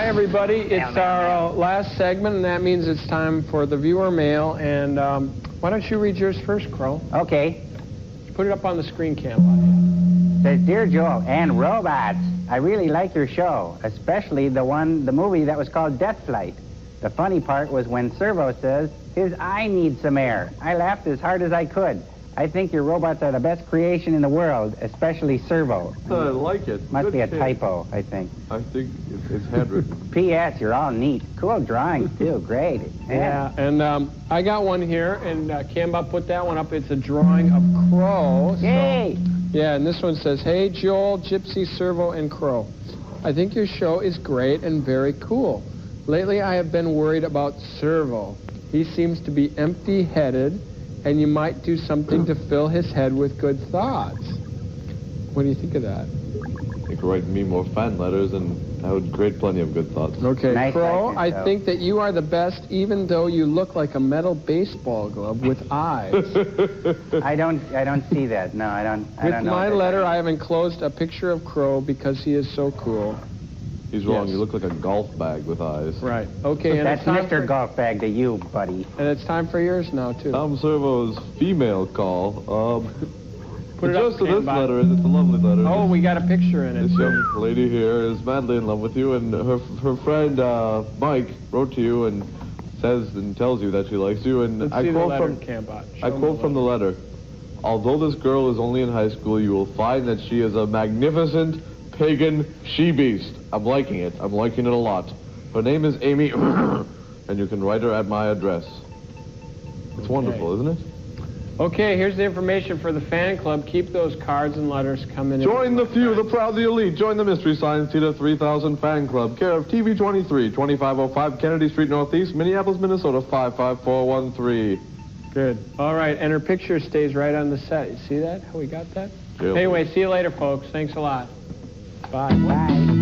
Everybody, it's our last segment, and that means it's time for the viewer mail. And why don't you read yours first, Crow? Okay. Put it up on the screen cam. Says, Dear Joel and robots, I really like your show, especially the movie that was called Death Flight. The funny part was when Servo says his eye needs some air. I laughed as hard as I could. I think your robots are the best creation in the world, especially Servo. I like it. Must Good be a kid. typo, I think. I think it's handwritten. P.S. You're all neat. Cool drawings, too. Great. Yeah, and I got one here, and Kamba put that one up. It's a drawing of Crow. Yay! Yeah, and this one says, Hey, Joel, Gypsy, Servo, and Crow. I think your show is great and very cool. Lately, I have been worried about Servo. He seems to be empty-headed, and you might do something to fill his head with good thoughts. What do you think of that? You could write me more fan letters, and I would create plenty of good thoughts. Okay, Nice, Crow, I I think that you are the best, even though you look like a metal baseball glove with eyes. I don't see that. No, I don't With know my that. letter, I have enclosed a picture of Crow because he is so cool. He's wrong. Yes. You look like a golf bag with eyes. Right. Okay, and That's it's time Mr. Golf Bag to you, buddy. And it's time for yours now, too. Tom Servo's female call. Put it the up, gist of this Cambot. letter is it's a lovely letter. Oh, we got a picture in it. This young lady here is madly in love with you, and her friend Mike wrote to you and says and tells you that she likes you. And Let's I see the quote letter, from Cambot. I quote from the letter: Although this girl is only in high school, you will find that she is a magnificent pagan she-beast. I'm liking it. I'm liking it a lot. Her name is Amy, and you can write her at my address. It's wonderful, isn't it? Okay, here's the information for the fan club. Keep those cards and letters coming in. Join the few, the proud, the elite. Join the Mystery Science Theater 3000 Fan Club, care of TV 23, 2505 Kennedy Street Northeast, Minneapolis, Minnesota 55413. Good. All right, and her picture stays right on the set. You see that? How we got that? Jail. Anyway, see you later, folks. Thanks a lot. Bye. Bye.